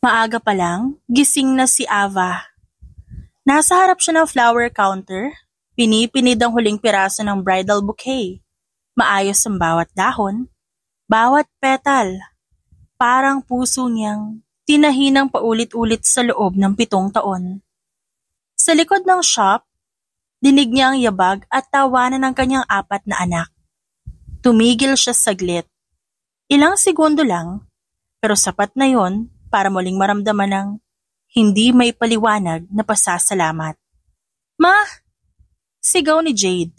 Maaga pa lang, gising na si Ava. Nasa harap siya ng flower counter, pinipinid ang huling piraso ng bridal bouquet. Maayos ang bawat dahon, bawat petal. Parang puso niyang tinahinang paulit-ulit sa loob ng 7 taon. Sa likod ng shop, dinig niya ang yabag at tawanan ng kanyang 4 na anak. Tumigil siya saglit. Ilang segundo lang, pero sapat na yon para muling maramdaman ng hindi may paliwanag na pasasalamat. "Ma!" Sigaw ni Jade.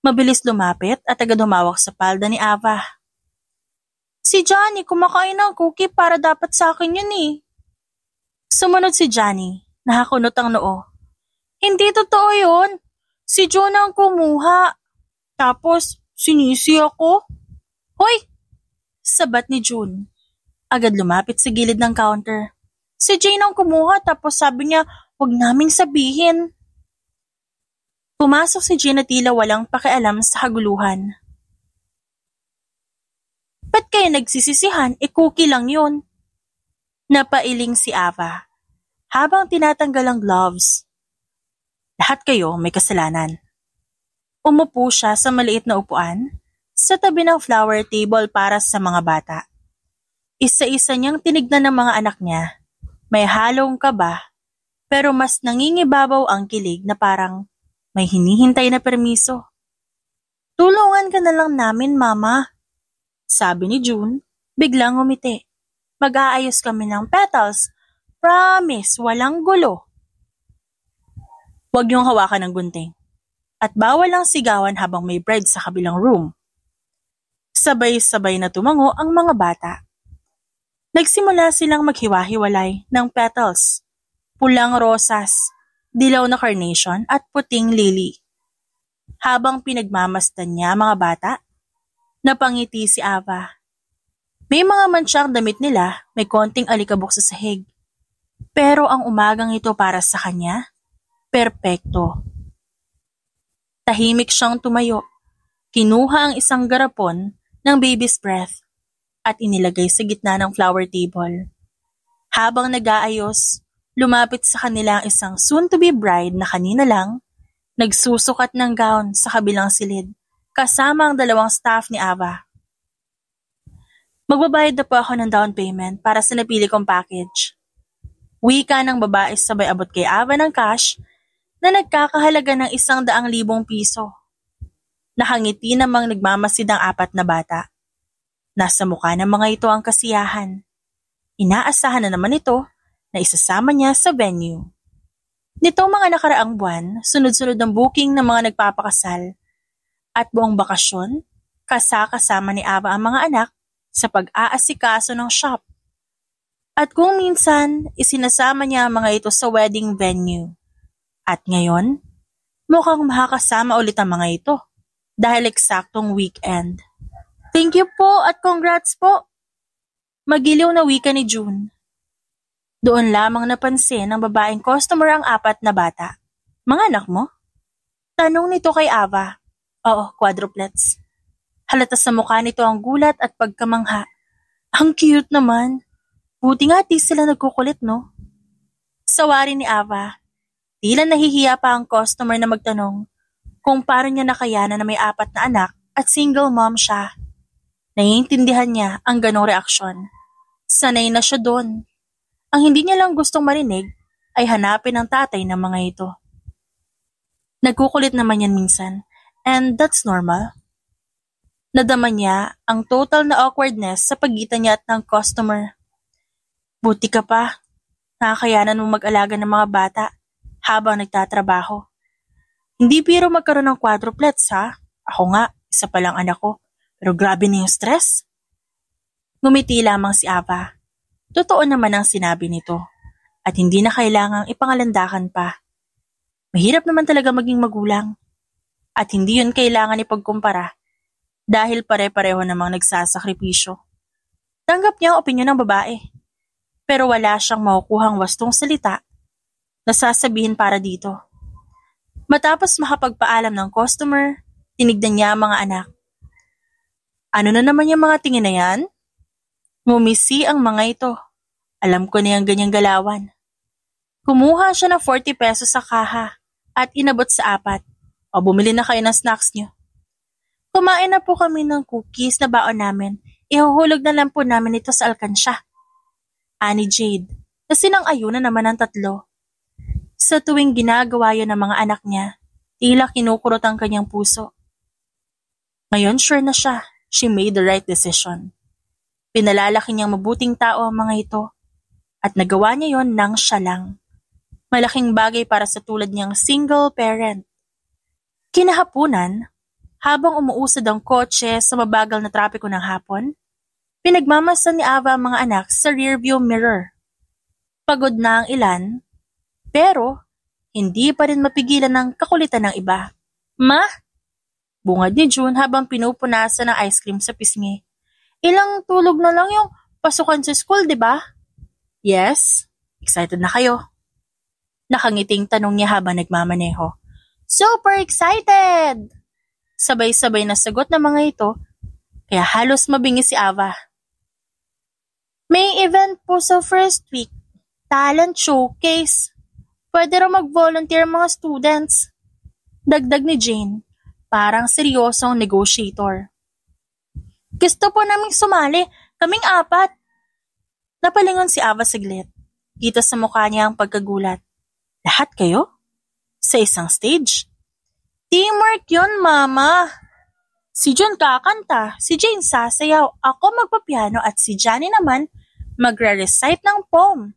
Mabilis lumapit at agad humawak sa palda ni Ava. "Si Johnny kumakain ng cookie para dapat sa akin yun eh." Sumunod si Johnny, nakakunot ang noo. "Hindi totoo yun. Si John ang kumuha. Tapos, sinisi ako." "Hoy!" Sabat ni June. Agad lumapit sa gilid ng counter. "Si Jane ang kumuha tapos sabi niya, huwag naming sabihin." Pumasok si Jane at tila walang pakialam sa kaguluhan. "Ba't kayo nagsisisihan? Cookie lang yun." Napailing si Ava habang tinatanggal ang gloves. "Lahat kayo may kasalanan." Umupo siya sa maliit na upuan sa tabi ng flower table para sa mga bata. Isa-isa niyang tinignan ng mga anak niya. May halong kaba, pero mas nangingibabaw ang kilig na parang may hinihintay na permiso. "Tulungan ka na lang namin, Mama," sabi ni June, biglang ngumiti. "Mag-aayos kami ng petals. Promise, walang gulo." "Huwag niyong hawakan ng gunting. At bawal lang sigawan habang may bride sa kabilang room." Sabay-sabay na tumango ang mga bata. Nagsimula silang maghiwa-hiwalay ng petals. Pulang rosas, dilaw na carnation at puting lily. Habang pinagmamasdan niya mga bata, napangiti si Ava. May mga mansyang damit nila, may konting alikabok sa sahig. Pero ang umagang ito para sa kanya, perpekto. Tahimik siyang tumayo. Kinuha ang isang garapon ng baby's breath at inilagay sa gitna ng flower table. Habang nag-aayos, lumapit sa kanila ang isang soon-to-be bride na kanina lang nagsusukat ng gown sa kabilang silid, kasama ang 2 staff ni Ava. "Magbabayad na po ako ng down payment para sa napili kong package." Wika ng babae sabay abot kay Ava ng cash na nagkakahalaga ng 100,000 piso. Nakangiti namang nagmamasid ang 4 na bata. Nasa mukha ng mga ito ang kasiyahan. Inaasahan na naman ito na isasama niya sa venue. Nitong mga nakaraang buwan, sunod-sunod ang booking ng mga nagpapakasal at buong bakasyon, kasama ni Ava ang mga anak sa pag-aasikaso ng shop. At kung minsan, isinasama niya ang mga ito sa wedding venue. At ngayon, mukhang makakasama ulit ang mga ito dahil eksaktong weekend. "Thank you po at congrats po." Magiliw na wika ni June. Doon lamang napansin ng babaeng customer ang 4 na bata. "Mga anak mo?" Tanong nito kay Ava. "Oo, quadruplets." Halata sa mukha nito ang gulat at pagkamangha. "Ang cute naman. Buti nga di sila nagkukulit, no?" Sawari ni Ava. Tila nahihiya pa ang customer na magtanong kung paano niya nakayanan na may 4 na anak at single mom siya. Naiintindihan niya ang ganong reaksyon. Sanay na siya doon. Ang hindi niya lang gustong marinig ay hanapin ang tatay ng mga ito. Nagkukulit naman yan minsan, and that's normal. Nadama niya ang total na awkwardness sa pagitan niya at ng customer. Buti ka pa, nakakayanan mong mag-alaga ng mga bata habang nagtatrabaho. Hindi biro magkaroon ng quadruplets, ha? Ako nga, isa pa lang anak ko. Pero grabe na yung stress. Ngumiti lamang si Ava. Totoo naman ang sinabi nito. At hindi na kailangang ipangalandakan pa. Mahirap naman talaga maging magulang. At hindi yun kailangan ipagkumpara. Dahil pare-pareho namang nagsasakripisyo. Tanggap niya ang opinyon ng babae. Pero wala siyang makukuhang wastong salita na sasabihin para dito. Matapos makapagpaalam ng customer, tinignan niya ang mga anak. "Ano na naman yung mga tingin na yan?" Ngumisi ang mga ito. Alam ko na yung ganyang galawan. Kumuha siya ng 40 pesos sa kaha at inabot sa apat. O bumili na kayo ng snacks niyo. Kumain na po kami ng cookies na baon namin. Ihuhulog na lang po namin ito sa alkansya. Ani Jade, na sinang-ayuna naman ang tatlo. Sa tuwing ginagawa yun ng mga anak niya, tila kinukurot ang kanyang puso. Ngayon sure na siya, she made the right decision. Pinalalaki niyang mabuting tao ang mga ito at nagawa niya yon nang siya lang. Malaking bagay para sa tulad niyang single parent. Kinahapunan, habang umuusad ang kotse sa mabagal na trapiko ng hapon, pinagmamasan ni Ava ang mga anak sa rearview mirror. Pagod na ang ilan, pero hindi pa rin mapigilan ng kakulitan ng iba. Ma? Bungad ni June habang pinupunasan ng ice cream sa pisngi. Ilang tulog na lang yung pasukan sa school, di ba? Yes. Excited na kayo? Nakangiting tanong niya habang nagmamaneho. Super excited! Sabay-sabay na sagot ng mga ito, kaya halos mabingi si Ava. May event po sa first week. Talent showcase. Pwede raw mag-volunteer mga students. Dagdag ni Jane, parang seryosong negotiator. Gusto po naming sumali, kaming 4. Napalingon si Ava saglit. Kita sa mukha niya ang pagkagulat. Lahat kayo? Sa isang stage? Teamwork yun, Mama. Si June kakanta, si Jane sasayaw, ako magpapiano at si Johnny naman magre-recite ng poem.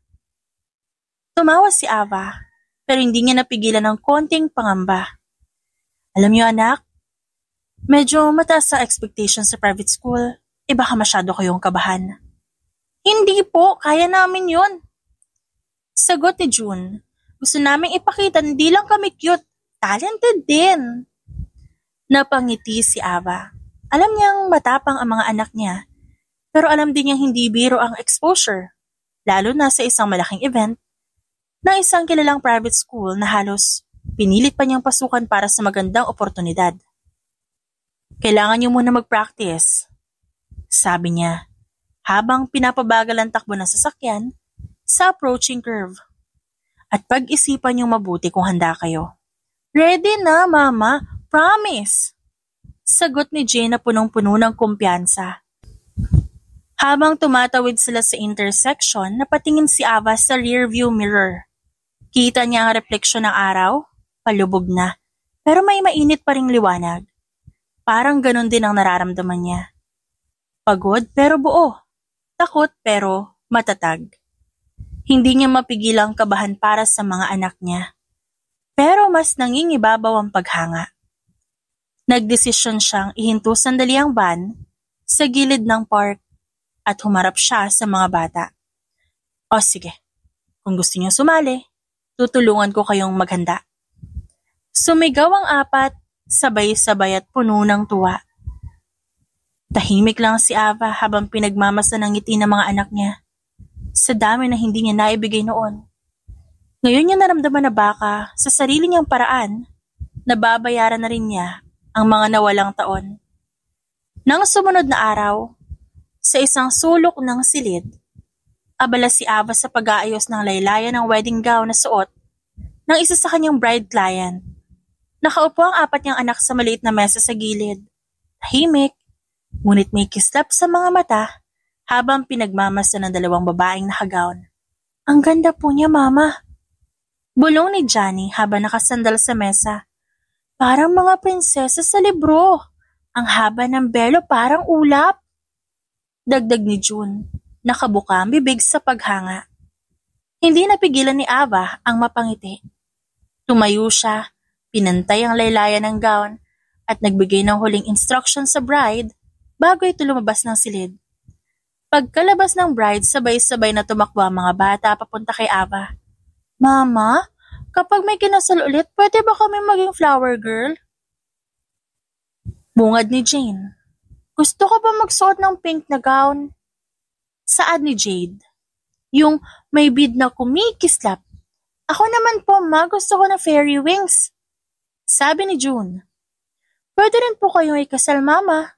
Tumawa si Ava, pero hindi niya napigilan ng konting pangamba. Alam niyo anak, medyo mataas ang expectations sa private school. Baka masyado kayong kabahan. Hindi po, kaya namin yun. Sagot ni June, gusto naming ipakita hindi lang kami cute, talented din. Napangiti si Ava. Alam niyang matapang ang mga anak niya, pero alam din niyang hindi biro ang exposure, lalo na sa isang malaking event na isang kilalang private school na halos pinilit pa niyang pasukan para sa magandang oportunidad. Kailangan niyo muna mag-practice, sabi niya, habang pinapabagal ang takbo ng sasakyan sa approaching curve. At pag-isipan niyong mabuti kung handa kayo. Ready na, Mama. Promise. Sagot ni Jane na punong-puno ng kumpiyansa. Habang tumatawid sila sa intersection, napatingin si Ava sa rearview mirror. Kita niya ang refleksyon ng araw, palubog na, pero may mainit pa ring liwanag. Parang ganun din ang nararamdaman niya. Pagod pero buo. Takot pero matatag. Hindi niya mapigilang kabahan para sa mga anak niya. Pero mas nangingibabaw ang paghanga. Nagdesisyon siyang ihinto sandali ang van sa gilid ng park at humarap siya sa mga bata. O sige, kung gusto niyo sumali, tutulungan ko kayong maghanda. Sumigaw ang 4, sabay-sabay at puno ng tuwa. Tahimik lang si Ava habang pinagmamasa ng ngiti ng mga anak niya. Sa dami na hindi niya naibigay noon. Ngayon niya naramdaman na baka sa sarili niyang paraan, nababayaran na rin niya ang mga nawalang taon. Nang sumunod na araw, sa isang sulok ng silid, abala si Ava sa pag-aayos ng laylayan ng wedding gown na suot ng isa sa kanyang bride client. Nakaupo ang 4 niyang anak sa maliit na mesa sa gilid. Tahimik, ngunit may kislap sa mga mata habang pinagmamasa ng 2 babaeng nakagown. Ang ganda po niya, Mama. Bulong ni Johnny habang nakasandal sa mesa. Parang mga prinsesa sa libro. Ang haba ng belo parang ulap. Dagdag ni June, nakabuka ang bibig sa paghanga. Hindi napigilan ni Ava ang mapangiti. Tumayo siya, pinantay ang laylayan ng gown at nagbigay ng huling instruction sa bride bago ito lumabas ng silid. Pagkalabas ng bride, sabay-sabay na tumakbo ang mga bata papunta kay Ava. Mama, kapag may kinasal ulit, pwede ba kami maging flower girl? Bungad ni Jane. Gusto ko ba magsuot ng pink na gown? Saad ni Jade. Yung may bead na kumikislap. Ako naman po, Ma, gusto ko na fairy wings. Sabi ni June. Pwede rin po kayong ikasal, Mama.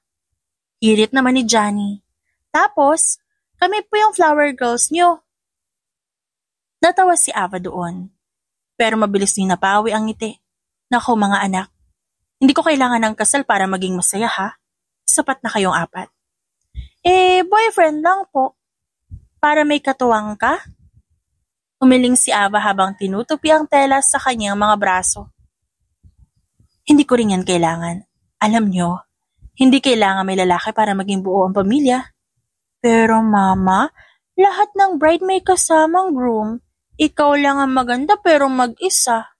Hirit naman ni Johnny. Tapos, kami po yung flower girls nyo. Natawa si Ava doon, pero mabilis din napawi ang ngiti. Naku mga anak, hindi ko kailangan ng kasal para maging masaya ha. Sapat na kayong apat. Boyfriend lang po. Para may katuwang ka? Umiling si Ava habang tinutupi ang tela sa kanyang mga braso. Hindi ko rin yan kailangan. Alam nyo, hindi kailangan may lalaki para maging buo ang pamilya. Pero mama, lahat ng bride may kasamang groom. Ikaw lang ang maganda pero mag-isa.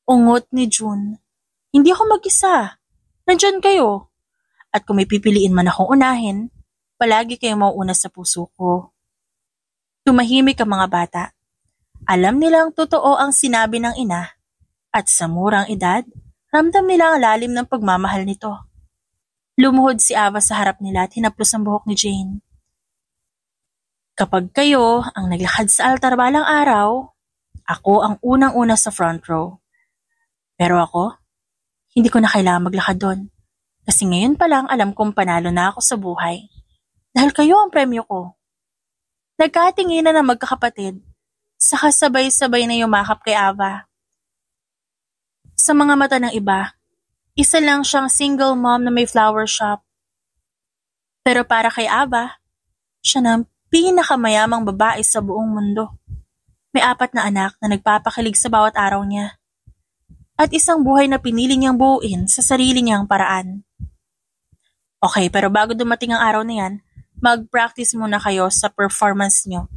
Ungot ni June. Hindi ako mag-isa. Nandyan kayo. At kung may pipiliin man akong unahin, palagi kayong mauuna sa puso ko. Tumahimik ang mga bata. Alam nilang totoo ang sinabi ng ina at sa murang edad, ramdam nila ang lalim ng pagmamahal nito. Lumuhod si Ava sa harap nila at hinaplos ang buhok ni Jane. Kapag kayo ang naglakad sa altar balang araw, ako ang unang-una sa front row. Pero ako, hindi ko na kailangan maglakad doon. Kasi ngayon pa lang alam kong panalo na ako sa buhay. Dahil kayo ang premyo ko. Nagkatinginan ng magkakapatid, saka sabay-sabay na yumakap kay Ava. Sa mga mata ng iba, isa lang siyang single mom na may flower shop. Pero para kay Ava, siya na ang pinakamayamang babae sa buong mundo. May 4 na anak na nagpapakilig sa bawat araw niya. At isang buhay na pinili niyang buuin sa sarili niyang paraan. Okay, pero bago dumating ang araw na yan, mag-practice muna kayo sa performance niyo.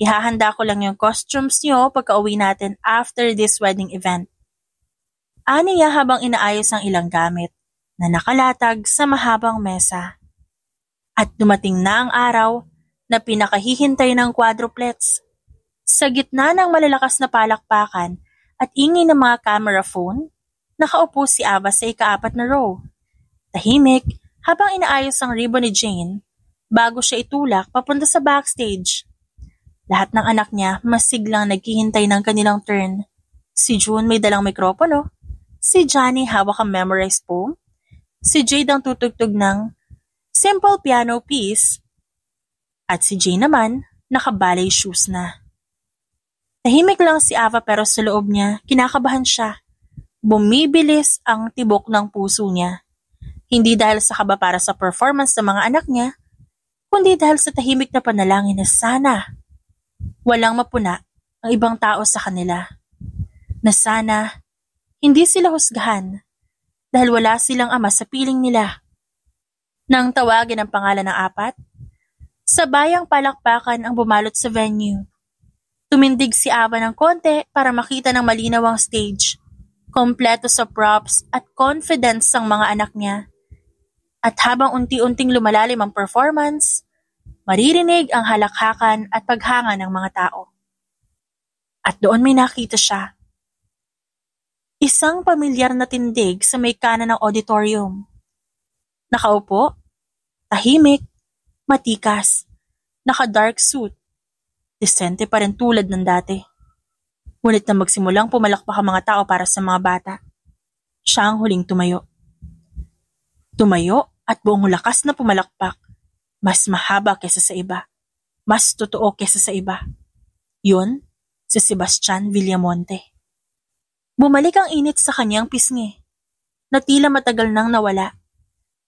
Ihahanda ko lang yung costumes niyo pagka-uwi natin after this wedding event. Ani niya habang inaayos ang ilang gamit na nakalatag sa mahabang mesa. At dumating na ang araw na pinakahihintay ng quadruplets. Sa gitna ng malalakas na palakpakan at ingay ng mga camera phone, nakaupo si Ava sa ika-4 na row. Tahimik habang inaayos ang ribbon ni Jane bago siya itulak papunta sa backstage. Lahat ng anak niya masiglang naghihintay ng kanilang turn. Si June may dalang mikropono, si Johnny hawak ang memorized poem, si Jade ang tutugtog ng simple piano piece, at si Jane naman naka-ballet shoes na. Tahimik lang si Ava pero sa loob niya, kinakabahan siya. Bumibilis ang tibok ng puso niya. Hindi dahil sa kaba para sa performance ng mga anak niya, kundi dahil sa tahimik na panalangin na sana walang mapuna ang ibang tao sa kanila. Na sana hindi sila husgahan dahil wala silang ama sa piling nila. Nang tawagin ang pangalan ng 4, sabayang palakpakan ang bumalot sa venue. Tumindig si Ava ng konti para makita ng malinaw ang stage, kompleto sa props at confidence ng mga anak niya. At habang unti-unting lumalalim ang performance, maririnig ang halakhakan at paghanga ng mga tao. At doon may nakita siya. Isang pamilyar na tindig sa may kanan ng auditorium. Nakaupo, tahimik, matikas, naka-dark suit. Disente pa rin tulad ng dati. Ngunit na magsimulang pumalakpak ang mga tao para sa mga bata, siya ang huling tumayo. Tumayo at buong lakas na pumalakpak. Mas mahaba kesa sa iba. Mas totoo kesa sa iba. Yun, si Sebastian Villamonte. Bumalik ang init sa kanyang pisngi, na tila matagal nang nawala.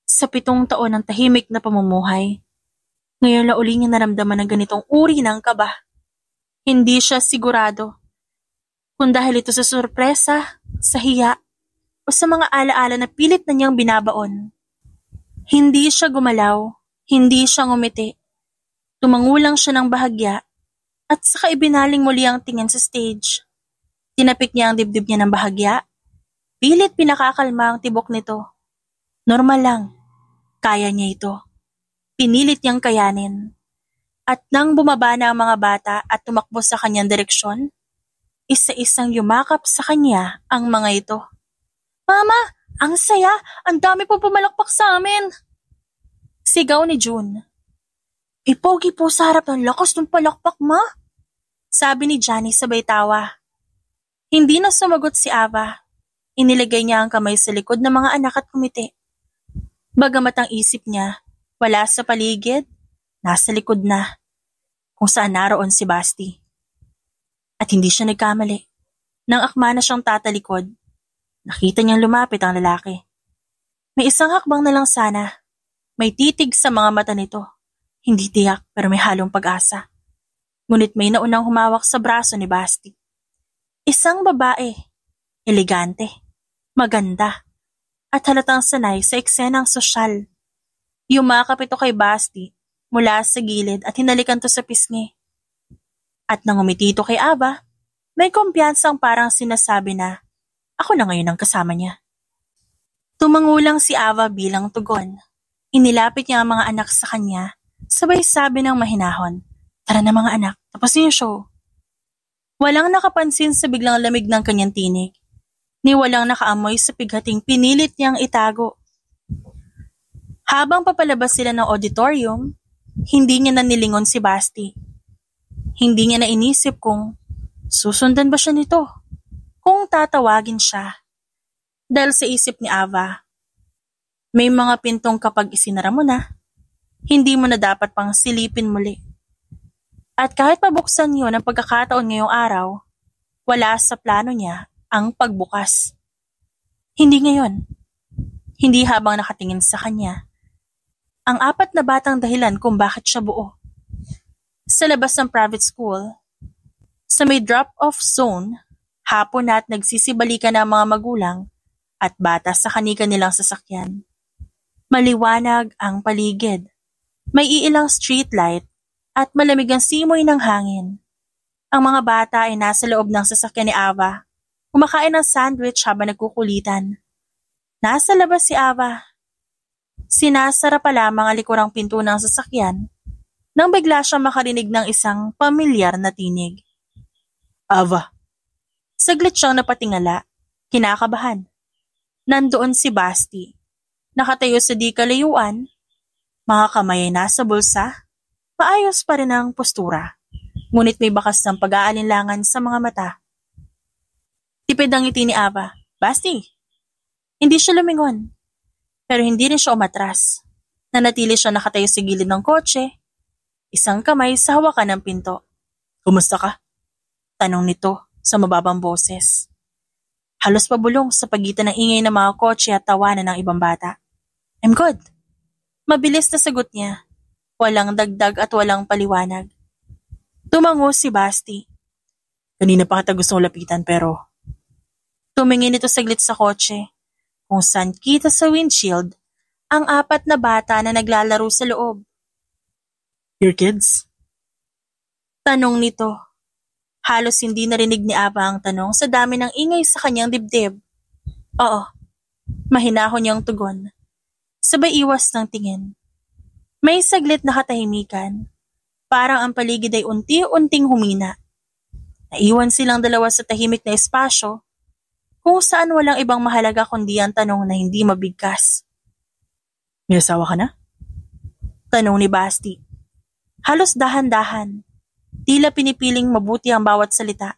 Sa 7 taon ng tahimik na pamumuhay, ngayon na uli niya naramdaman ng ganitong uri ng kaba. Hindi siya sigurado kung dahil ito sa sorpresa, sa hiya, o sa mga alaala na pilit na niyang binabaon. Hindi siya gumalaw, hindi siya ngumiti. Tumangulang siya ng bahagya at saka ibinaling muli ang tingin sa stage. Tinapik niya ang dibdib niya ng bahagya. Pilit pinakakalma ang tibok nito. Normal lang, kaya niya ito. Pinilit niyang kayanin. At nang bumaba na ang mga bata at tumakbo sa kanyang direksyon, isa-isang yumakap sa kanya ang mga ito. Mama, ang saya! Ang dami po pumalakpak sa amin! Sigaw ni June. Pogi po sa harap ng lakas ng palakpak, ma! Sabi ni Johnny sabay tawa. Hindi na sumagot si Ava. Inilagay niya ang kamay sa likod ng mga anak at kumiti. Bagamat ang isip niya, wala sa paligid, nasa likod na, kung saan naroon si Basti. At hindi siya nagkamali. Nang akma na siyang tatalikod, nakita niyang lumapit ang lalaki. May isang hakbang na lang sana. May titig sa mga mata nito. Hindi tiyak pero may halong pag-asa. Ngunit may naunang humawak sa braso ni Basti. Isang babae, elegante, maganda, at halatang sanay sa eksenang sosyal. Yumakap ito kay Basti mula sa gilid at hinalikan to sa pisngi. At nang umiti ito kay Ava, may kumpiyansang parang sinasabi na, ako na ngayon ang kasama niya. Tumangulang si Ava bilang tugon. Inilapit niya ang mga anak sa kanya, sabay sabi ng mahinahon, tara na mga anak, tapusin yung show. Walang nakapansin sa biglang lamig ng kanyang tinig, ni walang nakaamoy sa pighating pinilit niyang itago. Habang papalabas sila ng auditorium, hindi niya nanilingon si Basti. Hindi niya nainisip kung susundan ba siya nito, kung tatawagin siya. Dahil sa isip ni Ava, may mga pintong kapag isinara mo na, hindi mo na dapat pang silipin muli. At kahit pabuksan yun ang pagkakataon ngayong araw, wala sa plano niya ang pagbukas. Hindi ngayon. Hindi habang nakatingin sa kanya. Ang apat na batang dahilan kung bakit siya buo. Sa labas ng private school, sa may drop-off zone, hapon na at nagsisibalikan ng mga magulang at bata sa kanika nilang sasakyan. Maliwanag ang paligid. May iilang streetlight at malamig ang simoy ng hangin. Ang mga bata ay nasa loob ng sasakyan ni Ava, kumakain ng sandwich habang nagkukulitan. Nasa labas si Ava. Sinasara pa lamang ang likurang pinto ng sasakyan nang bigla siyang makarinig ng isang pamilyar na tinig. Ava. Saglit siyang napatingala, kinakabahan. Nandoon si Basti. Nakatayo sa di kalayuan, mga kamay ay nasa bulsa, maayos pa rin ang postura, ngunit may bakas ng pag-aalinlangan sa mga mata. Tipid ang ngiti ni Ava. Basti! Hindi siya lumingon, pero hindi rin siya umatras. Nanatili siya nakatayo sa gilid ng kotse, isang kamay sa hawakan ng pinto. Kumusta ka? Tanong nito sa mababang boses. Halos pabulong sa pagitan ng ingay ng mga kotse at tawanan ng ibang bata. I'm good. Mabilis na sagot niya. Walang dagdag at walang paliwanag. Tumango si Basti. Kanina pa kita gustong lapitan pero... Tumingin ito saglit sa kotse, kung saan kita sa windshield ang apat na bata na naglalaro sa loob. Your kids? Tanong nito. Halos hindi narinig ni Ava ang tanong sa dami ng ingay sa kanyang dibdib. Oo, mahinahon niyang tugon. Sabay iwas ng tingin. May saglit na katahimikan. Parang ang paligid ay unti-unting humina. Naiwan silang dalawa sa tahimik na espasyo kung saan walang ibang mahalaga kundi ang tanong na hindi mabigkas. May asawa ka na? Tanong ni Basti. Halos dahan-dahan. Tila pinipiling mabuti ang bawat salita.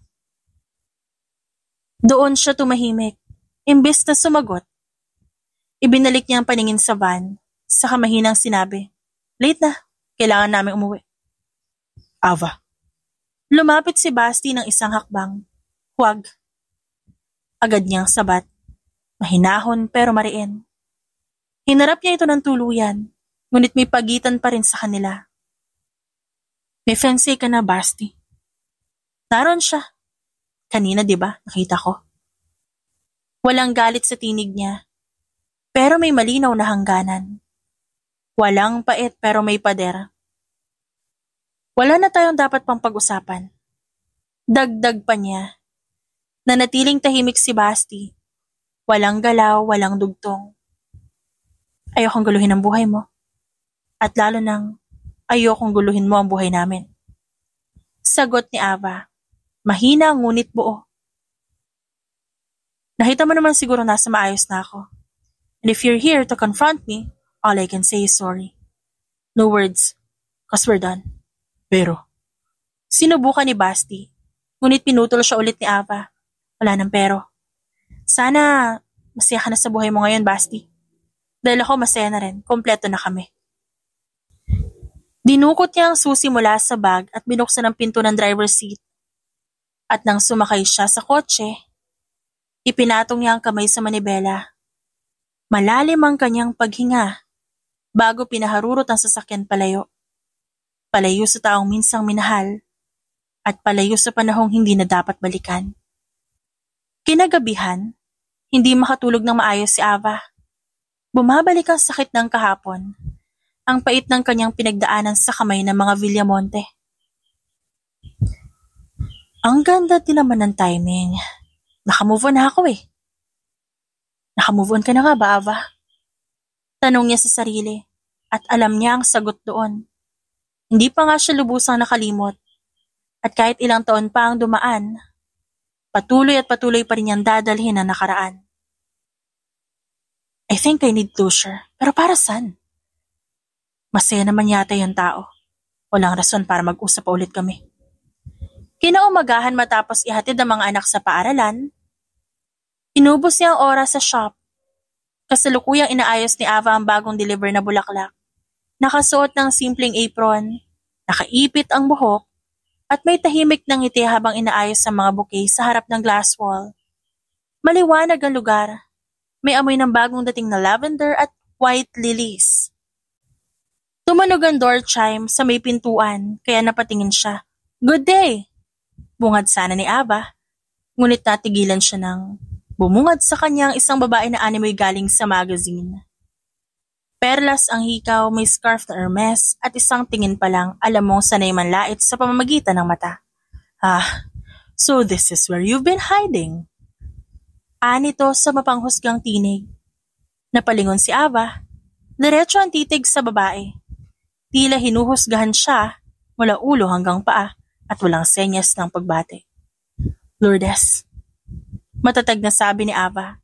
Doon siya tumahimik. Imbes na sumagot, ibinalik niya ang paningin sa van, saka mahinang sinabi, late na, kailangan namin umuwi. Ava. Lumapit si Basti ng isang hakbang. Huwag. Agad niyang sabat. Mahinahon pero mariin. Hinarap niya ito ng tuluyan, ngunit may pagitan pa rin sa kanila. May fiancé ka na, Basti. Naroon siya. Kanina, di ba? Nakita ko. Walang galit sa tinig niya, pero may malinaw na hangganan. Walang pait pero may pader. Wala na tayong dapat pang pag-usapan. Dagdag pa niya. Nanatiling tahimik si Basti. Walang galaw, walang dugtong. Ayokong guluhin ang buhay mo. At lalo nang ayokong guluhin mo ang buhay namin. Sagot ni Ava. Mahina ngunit buo. Nakita mo naman siguro nasa maayos na ako. And if you're here to confront me, all I can say is sorry. No words, cause we're done. Pero, sinubukan ni Basti, ngunit pinutol siya ulit ni Ava. Wala nang pero. Sana masaya ka na sa buhay mo ngayon, Basti. Dahil ako masaya na rin, kompleto na kami. Dinukot niya ang susi mula sa bag at binuksan ang pinto ng driver's seat. At nang sumakay siya sa kotse, ipinatong niya ang kamay sa manibela. Malalim ang kanyang paghinga bago pinaharurot ang sasakyan palayo. Palayo sa taong minsang minahal at palayo sa panahong hindi na dapat balikan. Kinagabihan, hindi makatulog ng maayos si Ava. Bumabalik ang sakit ng kahapon, ang pait ng kanyang pinagdaanan sa kamay ng mga Villamonte. Ang ganda din naman ng timing. Nakamove on na ako eh. Nakamove on ka na nga ba, Ava? Tanong niya sa sarili at alam niya ang sagot doon. Hindi pa nga siya lubusang nakalimot at kahit ilang taon pa ang dumaan, patuloy pa rin niyang dadalhin ang nakaraan. I think I need closure, pero para saan? Masaya naman yata yung tao. Walang rason para mag-usap pa ulit kami. Kinaumagahan matapos ihatid ang mga anak sa paaralan, inubos niya ang oras sa shop. Kasalukuyang inaayos ni Ava ang bagong deliver na bulaklak. Nakasuot ng simpleng apron, nakaipit ang buhok, at may tahimik ng ngiti habang inaayos ang mga bouquet sa harap ng glass wall. Maliwanag ang lugar. May amoy ng bagong dating na lavender at white lilies. Tumunog ang door chime sa may pintuan, kaya napatingin siya. Good day! Bungad sana ni Ava, ngunit natigilan siya ng bumungad sa kanyang isang babae na animoy galing sa magazine. Perlas ang hikaw, may scarf na Hermes at isang tingin pa lang alam mong sanay manlait sa pamamagitan ng mata. So this is where you've been hiding. Anito sa mapanghusgang tinig. Napalingon si Ava, diretso ang titig sa babae. Tila hinuhusgahan siya mula ulo hanggang paa at walang senyas ng pagbate. Lourdes, matatag na sabi ni Ava.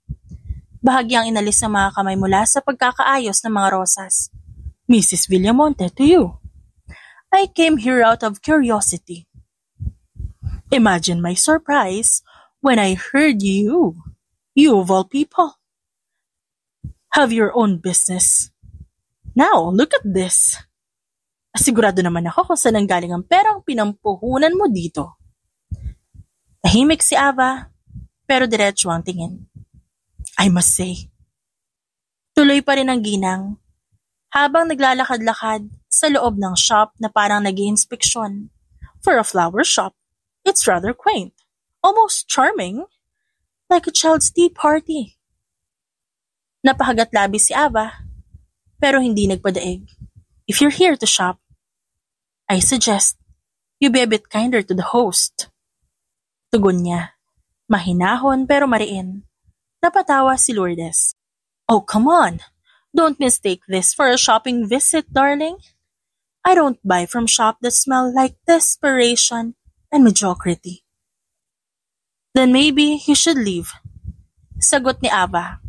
Bahagyang inalis ang mga kamay mula sa pagkakaayos ng mga rosas. Mrs. Villamonte, to you. I came here out of curiosity. Imagine my surprise when I heard you of all people, have your own business. Now, look at this. Sigurado naman ako kung saan nanggaling ang perang pinampuhunan mo dito. Tahimik si Ava, pero diretso ang tingin. I must say. Tuloy pa rin ang ginang, habang naglalakad-lakad sa loob ng shop na parang nag-iinspeksyon. For a flower shop, it's rather quaint, almost charming, like a child's tea party. Napahagat labi si Ava, pero hindi nagpadaig. If you're here to shop, I suggest you be a bit kinder to the host. Tugon niya, mahinahon pero mariin. Napatawa si Lourdes. Oh, come on. Don't mistake this for a shopping visit, darling. I don't buy from shop that smell like desperation and mediocrity. Then maybe you should leave. Sagot ni Ava.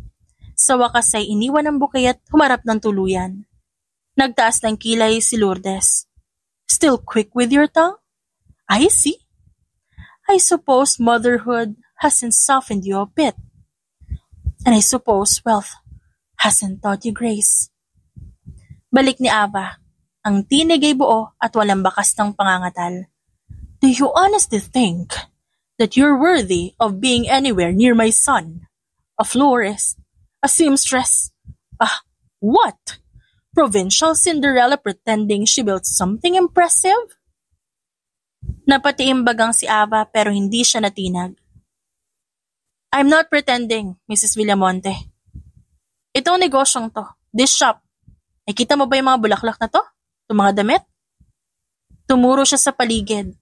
Sa wakas ay iniwan ang bukay at humarap ng tuluyan. Nagtaas ng kilay si Lourdes. Still quick with your tongue? I see. I suppose motherhood hasn't softened you a bit. And I suppose wealth hasn't taught you grace. Balik ni Ava. Ang tinig ay buo at walang bakas ng pangangatal. Do you honestly think that you're worthy of being anywhere near my son? A florist? A seamstress? What? Provincial Cinderella pretending she built something impressive? Napatiimbagang si Ava pero hindi siya natinag. I'm not pretending, Mrs. Villamonte. Itong negosyong to, this shop, nakita mo ba yung mga bulaklak na to? Itong mga damit? Tumuro siya sa paligid.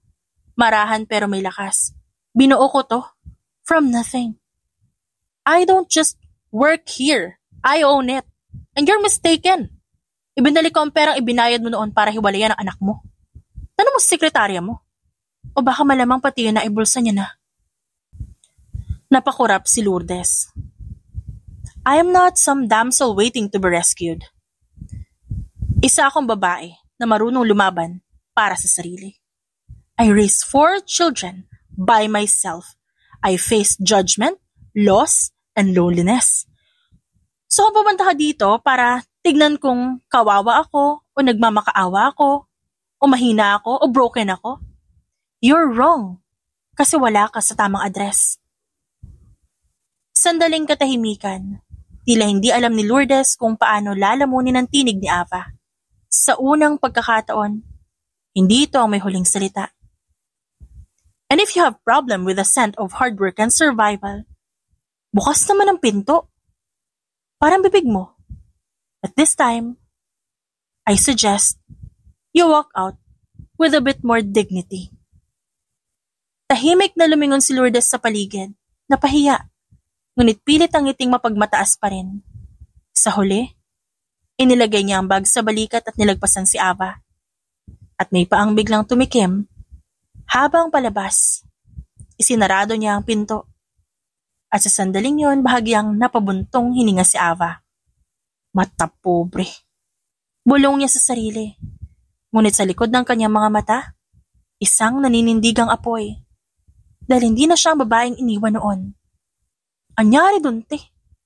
Marahan pero may lakas. Binuo ko to. From nothing. I don't just work here. I own it. And you're mistaken. Ibinalik ko ang perang ibinayad mo noon para hiwalayan ang anak mo. Tanong mo sa sekretarya mo. O baka malamang pati yun na ibulsa niya na. Napakurap si Lourdes. I am not some damsel waiting to be rescued. Isa akong babae na marunong lumaban para sa sarili. I raised 4 children by myself. I faced judgment, loss, and loneliness. So kung pumunta ka dito para tignan kung kawawa ako o nagmamakaawa ako o mahina ako o broken ako, you're wrong. kasi wala ka sa tamang address. Sandaling katahimikan. Tila hindi alam ni Lourdes kung paano lalamunin ang tinig ni Ava. Sa unang pagkakataon, hindi ito ang may huling salita. And if you have problem with the scent of hard work and survival, bukas naman ang pinto. Parang bibig mo. At this time, I suggest you walk out with a bit more dignity. Tahimik na lumingon si Lourdes sa paligid, napahiya, ngunit pilit ang ngiting mapagmataas pa rin. Sa huli, inilagay niya ang bag sa balikat at nilagpasan si Ava. At may paang biglang tumikim. Habang palabas, isinarado niya ang pinto. At sa sandaling yon, bahagyang napabuntong hininga si Ava. Mata pobre. Bulong niya sa sarili. Ngunit sa likod ng kanyang mga mata, isang naninindigang apoy. Dahil hindi na siya ang babaeng iniwan noon. Anyari dun, te?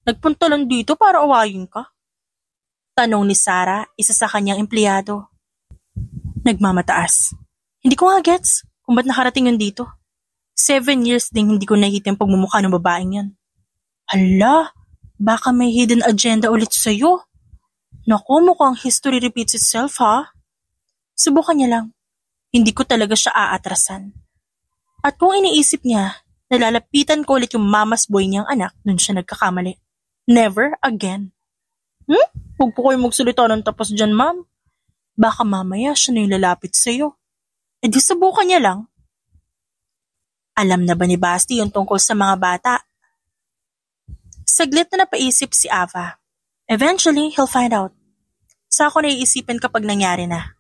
Nagpunta lang dito para awayin ka? Tanong ni Sarah, isa sa kanyang empleyado. Nagmamataas. Hindi ko nga gets kung ba't nakarating yun dito. 7 years ding hindi ko nakita yung pagmumukha ng babaeng yan. Hala, baka may hidden agenda ulit sa'yo. Naku, mukhang history repeats itself, ha? Subukan niya lang. Hindi ko talaga siya aatrasan. At kung iniisip niya, nalalapitan ko ulit yung mama's boy niyang anak, dun siya nagkakamali. Never again. Huwag po kayo magsalita ng tapos dyan, ma'am. Baka mamaya siya na yung lalapit sa'yo. E di subukan niya lang. Alam na ba ni Basti yung tungkol sa mga bata? Saglit na napaisip si Ava. Eventually, he'll find out. Sa ako naiisipin kapag nangyari na.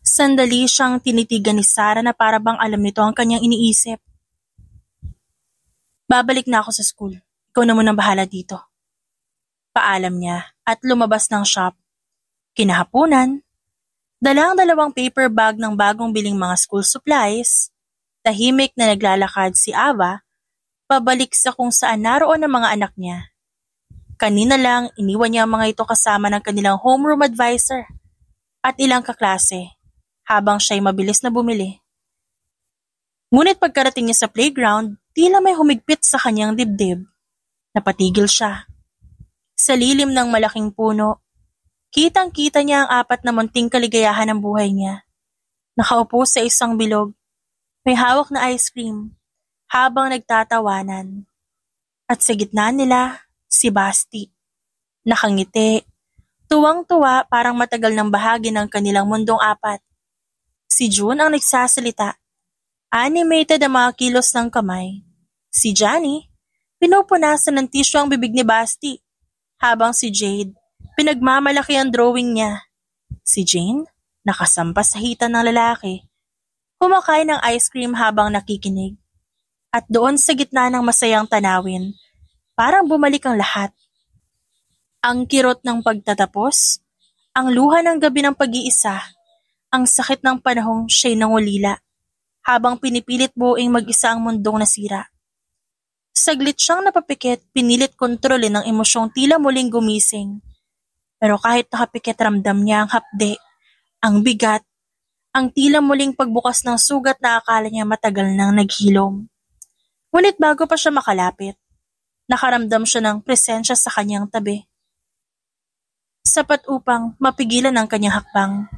Sandali siyang tinitigan ni Sarah na para bang alam nito ang kanyang iniisip. Babalik na ako sa school. Ikaw na munang bahala dito. Paalam niya at lumabas ng shop. Kinahapunan, dalang dalawang paper bag ng bagong biling mga school supplies, tahimik na naglalakad si Ava, pabalik sa kung saan naroon ang mga anak niya. Kanina lang iniwan niya ang mga ito kasama ng kanilang homeroom advisor at ilang kaklase habang siya'y mabilis na bumili. Ngunit pagkarating niya sa playground, tila may humigpit sa kanyang dibdib. Napatigil siya. Sa lilim ng malaking puno, kitang-kita niya ang 4 na munting kaligayahan ng buhay niya. Nakaupo sa isang bilog, may hawak na ice cream, habang nagtatawanan. At sa gitna nila, si Basti. Nakangiti, tuwang-tuwa parang matagal ng bahagi ng kanilang mundong 4. Si June ang nagsasalita. Animated ang mga kilos ng kamay. Si Johnny, pinupunasan ng tissue ang bibig ni Basti. Habang si Jade, pinagmamalaki ang drawing niya. Si Jane, nakasampas sa hita ng lalaki, kumakain ng ice cream habang nakikinig. At doon sa gitna ng masayang tanawin, parang bumalik ang lahat. Ang kirot ng pagtatapos, ang luha ng gabi ng pag-iisa, ang sakit ng panahong siya'y nangulila, habang pinipilit buuing mag-isa ang mundong nasira. Saglit siyang napapikit, pinilit kontrolin ng emosyong tila muling gumising. Pero kahit nakapikit ramdam niya ang hapde, ang bigat, ang tila muling pagbukas ng sugat na akala niya matagal nang naghilom. Ngunit bago pa siya makalapit, nakaramdam siya ng presensya sa kanyang tabi. Sapat upang mapigilan ang kanyang hakbang.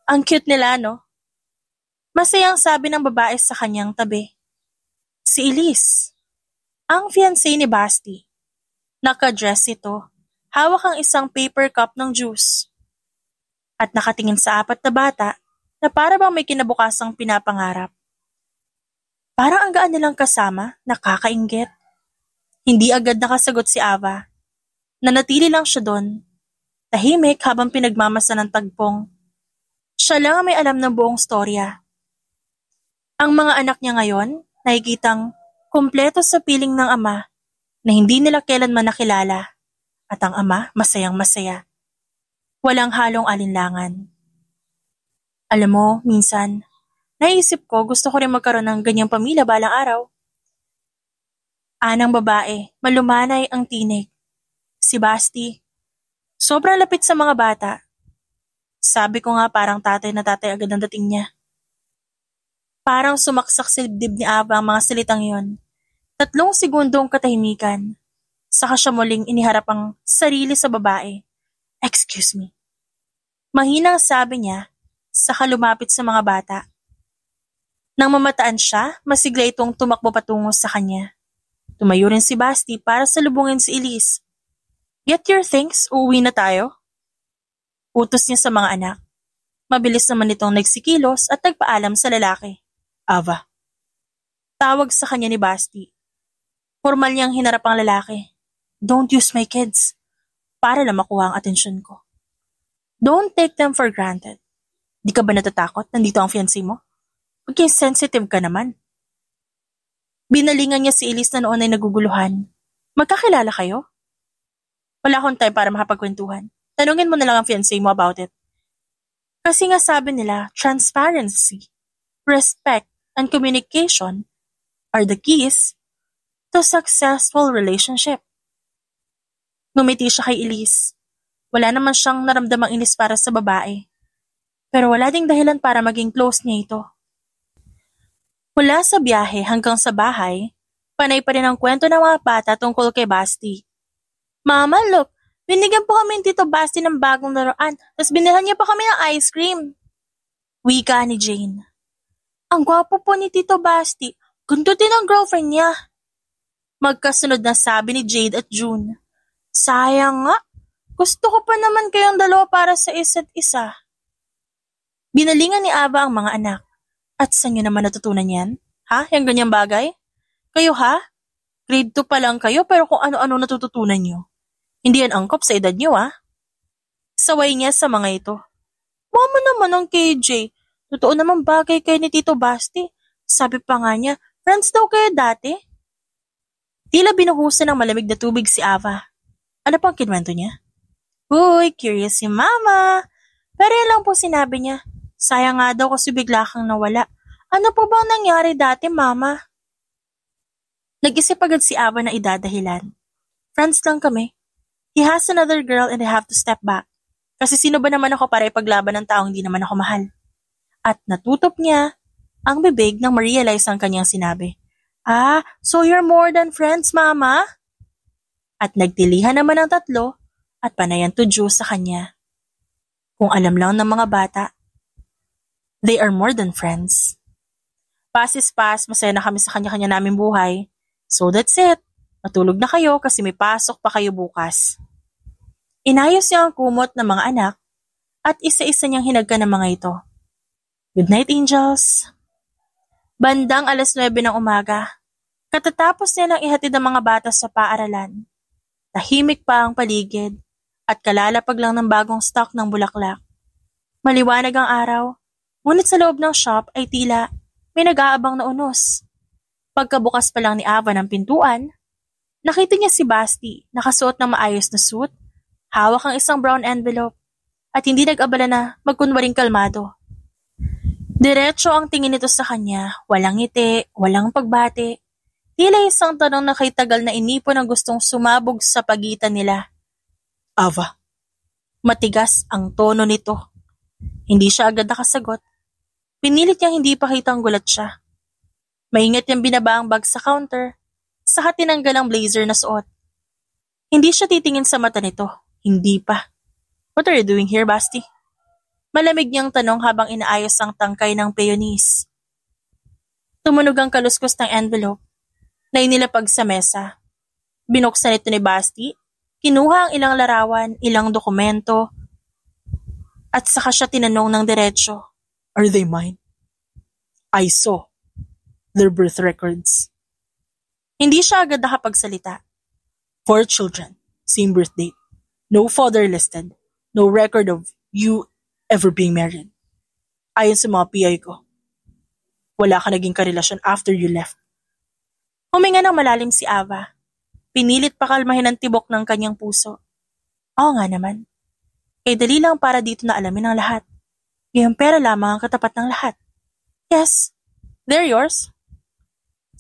Ang cute nila, no? Masayang sabi ng babae sa kanyang tabi. Si Elise. Ang fiancé ni Basti. Naka-dress ito. Hawak ang isang paper cup ng juice. At nakatingin sa 4 na bata na para bang may kinabukasang pinapangarap. Parang ang gaan nilang kasama, nakakainggit. Hindi agad nakasagot si Ava. Nanatili lang siya doon. Tahimik habang pinagmamasa ng tagpong. Siya lang ang may alam ng buong storya. Ang mga anak niya ngayon, nakikitang kumpleto sa piling ng ama na hindi nila kailanman nakilala at ang ama masayang masaya. Walang halong alinlangan. Alam mo, minsan, naisip ko gusto ko rin magkaroon ng ganyang pamilya balang araw. Anang babae, malumanay ang tinig. Si Basti, sobrang lapit sa mga bata. Sabi ko nga parang tatay na tatay agad ang dating niya. Parang sumaksak sa dibdib ni Ava ang mga salitang yon. 3 segundong katahimikan. Saka siya muling iniharap ang sarili sa babae. Excuse me. Mahinang sabi niya, saka lumapit sa mga bata. Nang mamataan siya, masigla itong tumakbo patungo sa kanya. Tumayo rin si Basti para salubungin si Elise. Get your things, uuwi na tayo. Utos niya sa mga anak. Mabilis naman itong nagsikilos at nagpaalam sa lalaki. Ava. Tawag sa kanya ni Basti. Formal niyang hinarap ang lalaki. Don't use my kids. Para lang makuha ang atensyon ko. Don't take them for granted. Di ka ba natatakot? Nandito ang fiancé mo? Maging sensitive ka naman. Binalingan niya si Elise na noon ay naguguluhan. Magkakilala kayo? Wala akong time para makapagkwentuhan. Tanungin mo na lang ang fiancé mo about it. Kasi nga sabi nila, transparency, respect, and communication are the keys to successful relationship. Ngumiti siya kay Elise. Wala naman siyang naramdamang inis para sa babae. Pero wala ding dahilan para maging close niya ito. Mula sa biyahe hanggang sa bahay, panay pa rin ang kwento ng mga bata tungkol kay Basti. Mama, look, binigyan po kami ni Tito Basti ng bagong laruan, tapos binilhan niya pa kami ng ice cream. Wika ni Jane. Ang gwapo po ni Tito Basti, ganda din ang girlfriend niya. Magkasunod na sabi ni Jade at June. Sayang nga, gusto ko pa naman kayong dalawa para sa isa't isa. Binalingan ni Ava ang mga anak. At saan nyo naman natutunan yan? Ha? Yung ganyang bagay? Kayo ha? Grade 2 pa lang kayo pero kung ano-ano natututunan nyo. Hindi yan angkop sa edad nyo ha? Saway niya sa mga ito. Mama naman ang KJ. Totoo naman bagay kayo ni Tito Basti. Sabi pa nga niya, friends daw kayo dati. Tila binuhusan ng malamig na tubig si Ava. Ano pang kinwento niya? Uy, curious si Mama. Pero yan lang po sinabi niya. Sayang nga daw kasi bigla kang nawala. Ano po bang nangyari dati, Mama? Nag-isip agad si Ava na idadahilan. Friends lang kami. He has another girl and I have to step back. Kasi sino ba naman ako para ipaglaban ng taong hindi naman ako mahal? At natutop niya ang bibig nang ma-realize ang kanyang sinabi. Ah, so you're more than friends, Mama? At nagtilihan naman ang tatlo at panayan to Joe sa kanya. Kung alam lang ng mga bata, they are more than friends. Pass is pass, masaya na kami sa kanya-kanya naming buhay. So that's it. Matulog na kayo kasi may pasok pa kayo bukas. Inayos niya ang kumot ng mga anak at isa-isa niyang hinagka ng mga ito. Good night, angels. Bandang 9:00 ng umaga. Katatapos nilang ihatid ang mga bata sa paaralan. Tahimik pa ang paligid at kalalapag lang ng bagong stock ng bulaklak. Maliwanag ang araw. Ngunit sa loob ng shop ay tila may nag-aabang na unos. Pagkabukas pa lang ni Ava ng pintuan, nakita niya si Basti nakasuot ng maayos na suit, hawak ang isang brown envelope, at hindi nag-abala na magkunwaring kalmado. Diretso ang tingin nito sa kanya, walang ngiti, walang pagbati. Tila isang tanong na kay tagal na inipon ang gustong sumabog sa pagitan nila. Ava. Matigas ang tono nito. Hindi siya agad nakasagot. Pinilit niyang hindi pakita ang gulat siya. Maingat niyang binaba ang bag sa counter, saka tinanggal ang blazer na suot. Hindi siya titingin sa mata nito. Hindi pa. What are you doing here, Basti? Malamig niyang tanong habang inaayos ang tangkay ng peyonis. Tumunog ang kaluskos ng envelope na inilapag sa mesa. Binuksan ito ni Basti, kinuha ang ilang larawan, ilang dokumento, at saka siya tinanong ng diretsyo. Are they mine? I saw their birth records. Hindi siya agad nakapagsalita. 4 children, same birth date. No father listed. No record of you ever being married. Ayon sa mga PI ko. Wala ka naging karelasyon after you left. Huminga ng malalim si Ava. Pinilit pakalmahin ang tibok ng kanyang puso. Oo nga naman. Kay dali lang para dito na alamin ang lahat. Ngayong pera lamang ang katapat ng lahat. Yes, they're yours.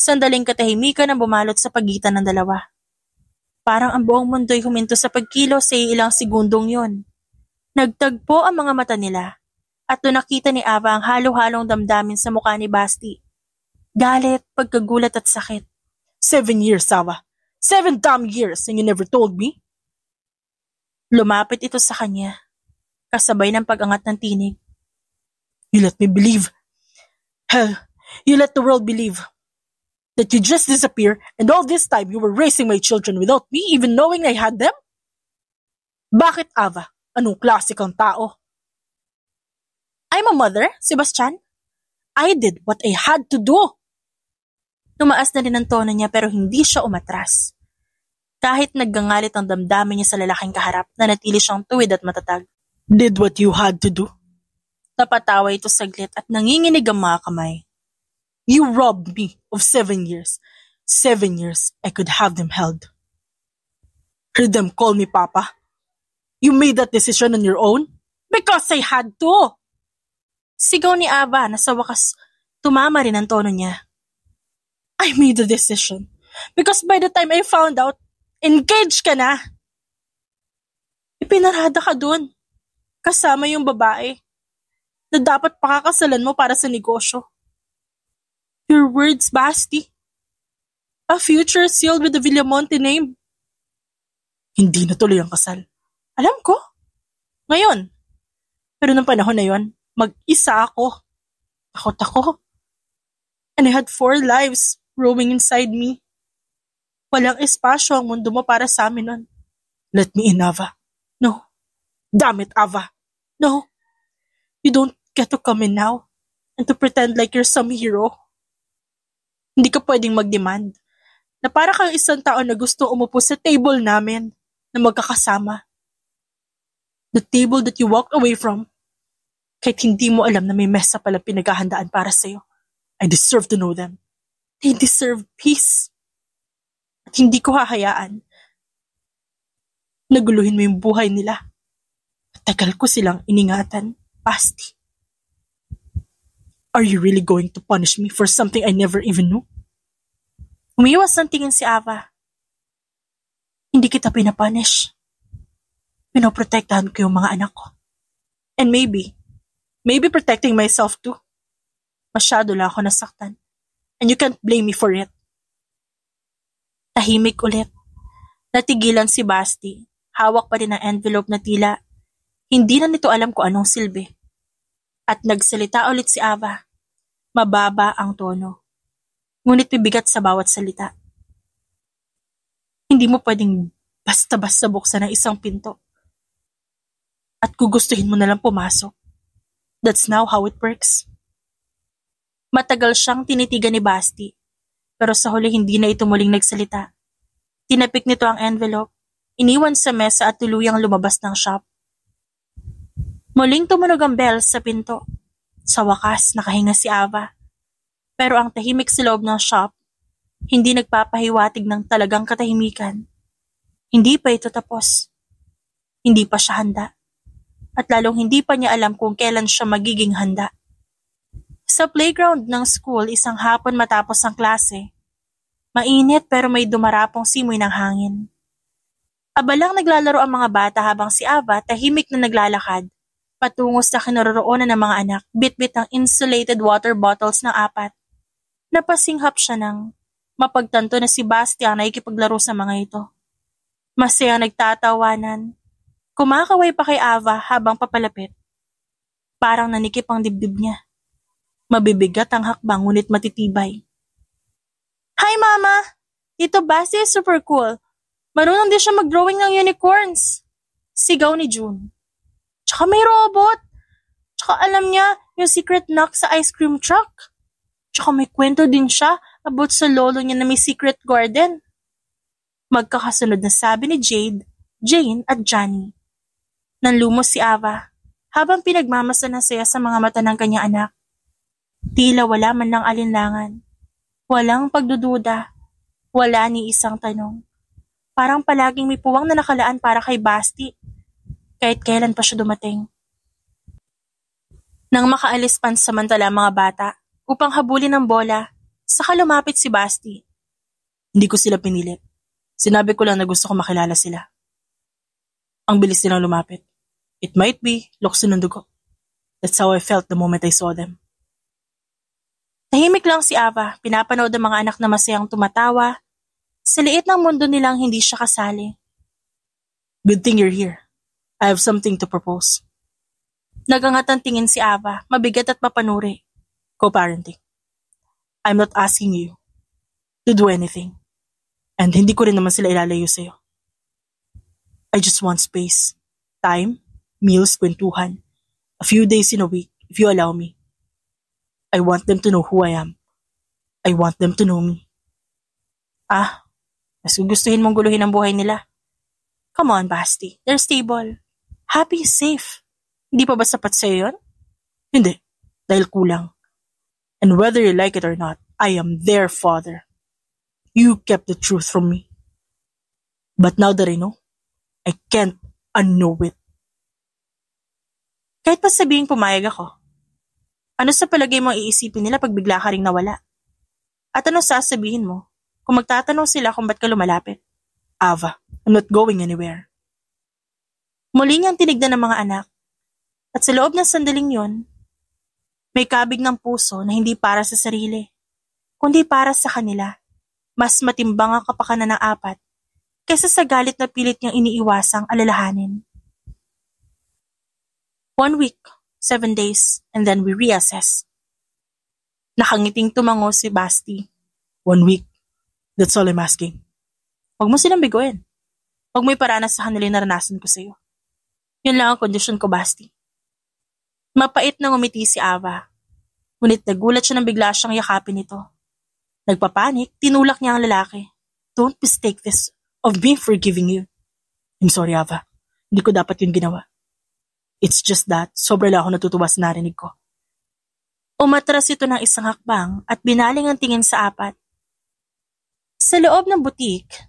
Sandaling katahimikan ang bumalot sa pagitan ng dalawa. Parang ang buong mundo'y huminto sa pagkilos sa ilang segundong yon. Nagtagpo ang mga mata nila. At doon nakita ni Ava ang halo-halong damdamin sa mukha ni Basti. Galit, pagkagulat at sakit. 7 years, Ava. 7 damn years and you never told me? Lumapit ito sa kanya, kasabay ng pag-angat ng tinig. You let me believe. Hell, you let the world believe that you just disappear and all this time you were raising my children without me even knowing I had them? Bakit, Ava? Anong klase kang tao? I'm a mother, Sebastian. I did what I had to do. Tumaas na din ang tono niya pero hindi siya umatras. Kahit naggangalit ang damdamin niya sa lalaking kaharap, nanatili siyang tuwid at matatag. Did what you had to do? Napatawa ito saglit at nanginginig ang mga kamay. You robbed me of 7 years. 7 years I could have them held. Heard them call me Papa. You made that decision on your own? Because I had to. Sigaw ni Ava na sa wakas tumama rin ang tono niya. I made the decision because by the time I found out, engaged ka na. Ipinarada ka dun, kasama yung babae na dapat pakakasalan mo para sa negosyo. Your words, Basti. A future sealed with the Villamonte name. Hindi natuloy ang kasal. Alam ko. Ngayon. Pero nung panahon na yon, mag-isa ako. Takot ako. And I had 4 lives roaming inside me. Walang espasyo ang mundo mo para sa amin nun. Let me in, Ava. No. Damn it, Ava. No. You don't get to come in now and to pretend like you're some hero. Hindi ka pwedeng mag-demand na para kang isang tao na gusto umupo sa table namin na magkakasama. The table that you walked away from kahit hindi mo alam na may mesa palang pinaghahandaan para sa'yo. I deserve to know them. They deserve peace. At hindi ko hahayaan. Naguluhin mo yung buhay nila. Tagal ko silang iningatan, Basti. Are you really going to punish me for something I never even knew? Umiwas ng tingin si Ava. Hindi kita pinapunish. Pinoprotektahan ko yung mga anak ko. And maybe protecting myself too. Masyado lang ako nasaktan. And you can't blame me for it. Tahimik ulit. Natigilan si Basti. Hawak pa rin ang envelope na tila. Hindi na nito alam kung anong silbi. At nagsalita ulit si Ava. Mababa ang tono. Ngunit bibigat sa bawat salita. Hindi mo pwedeng basta-basta buksan ang isang pinto. At gugustuhin mo na lang pumasok. That's now how it works. Matagal siyang tinitigan ni Basti. Pero sa huli hindi na ito muling nagsalita. Tinapik nito ang envelope, iniwan sa mesa at tuluyang lumabas ng shop. Muling tumunog ang bell sa pinto. Sa wakas, nakahinga si Ava. Pero ang tahimik sa loob ng shop, hindi nagpapahiwatig ng talagang katahimikan. Hindi pa ito tapos. Hindi pa siya handa. At lalong hindi pa niya alam kung kailan siya magiging handa. Sa playground ng school, isang hapon matapos ang klase. Mainit pero may dumarapong simoy ng hangin. Abalang naglalaro ang mga bata habang si Ava tahimik na naglalakad. Patungo sa kinaroroonan ng mga anak, bit-bit ang insulated water bottles ng 4. Napasinghap siya ng mapagtanto na si Bastian ay ikipaglaro sa mga ito. Masaya nagtatawanan. Kumakaway pa kay Ava habang papalapit. Parang nanikip ang dibdib niya. Mabibigat ang hakbang ngunit matitibay. Hi Mama! Tito Basti is super cool. Marunong din siya mag-drawing ng unicorns. Sigaw ni June. Tsaka may robot. Tsaka alam niya yung secret knock sa ice cream truck. Tsaka may kwento din siya about sa lolo niya na may secret garden. Magkakasunod na sabi ni Jade, Jane at Johnny. Nanlumos si Ava habang pinagmamasa ng saya sa mga mata ng kanyang anak. Tila wala man lang alinlangan. Walang pagdududa. Wala ni isang tanong. Parang palaging may puwang na nakalaan para kay Basti. Kahit kailan pa siya dumating. Nang makaalis pansamantala mga bata upang habulin ang bola, saka lumapit si Basti. Hindi ko sila pinilit. Sinabi ko lang na gusto ko makilala sila. Ang bilis nilang lumapit. It might be lukso ng dugo. That's how I felt the moment I saw them. Tahimik lang si Ava, pinapanood ang mga anak na masayang tumatawa. Sa liit ng mundo nilang hindi siya kasali. Good thing you're here. I have something to propose. Nagangat ang tingin si Ava, mabigat at mapanuri. Co-parenting. I'm not asking you to do anything. And hindi ko rin naman sila ilalayo sa'yo. I just want space, time, meals, kwentuhan, a few days in a week, if you allow me. I want them to know who I am. I want them to know me. Mas gugustuhin mong guluhin ang buhay nila. Come on, Basti. They're stable. Happy, safe. Hindi pa ba sapat sa'yo yun? Hindi, dahil kulang. And whether you like it or not, I am their father. You kept the truth from me. But now that I know, I can't unknow it. Kahit pa sabihing pumayag ako, ano sa palagay mo iisipin nila pag bigla ka ring nawala? At ano sasabihin mo kung magtatanong sila kung ba't ka lumalapit? Ava, I'm not going anywhere. Muli niyang tinignan ng mga anak. At sa loob ng sandaling yon, may kabig ng puso na hindi para sa sarili, kundi para sa kanila. Mas matimbang ang kapakanan ng apat kaysa sa galit na pilit niyang iniiwasang alalahanin. 1 week, 7 days, and then we reassess. Nakangiting tumango si Basti. 1 week. That's all I'm asking. Huwag mo silang biguin. Huwag mo iparanas sa kanila yung naranasan ko sa'yo. Yun lang ang kondisyon ko, Basti. Mapait na ngumiti si Ava. Ngunit nagulat siya nang bigla siyang yakapin ito. Nagpapanik, tinulak niya ang lalaki. Don't mistake this of me forgiving you. I'm sorry, Ava. Hindi ko dapat yun ginawa. It's just that, sobra lang ako natutuwa sa narinig ko. Umatras ito ng isang hakbang at binaling ang tingin sa apat. Sa loob ng butik,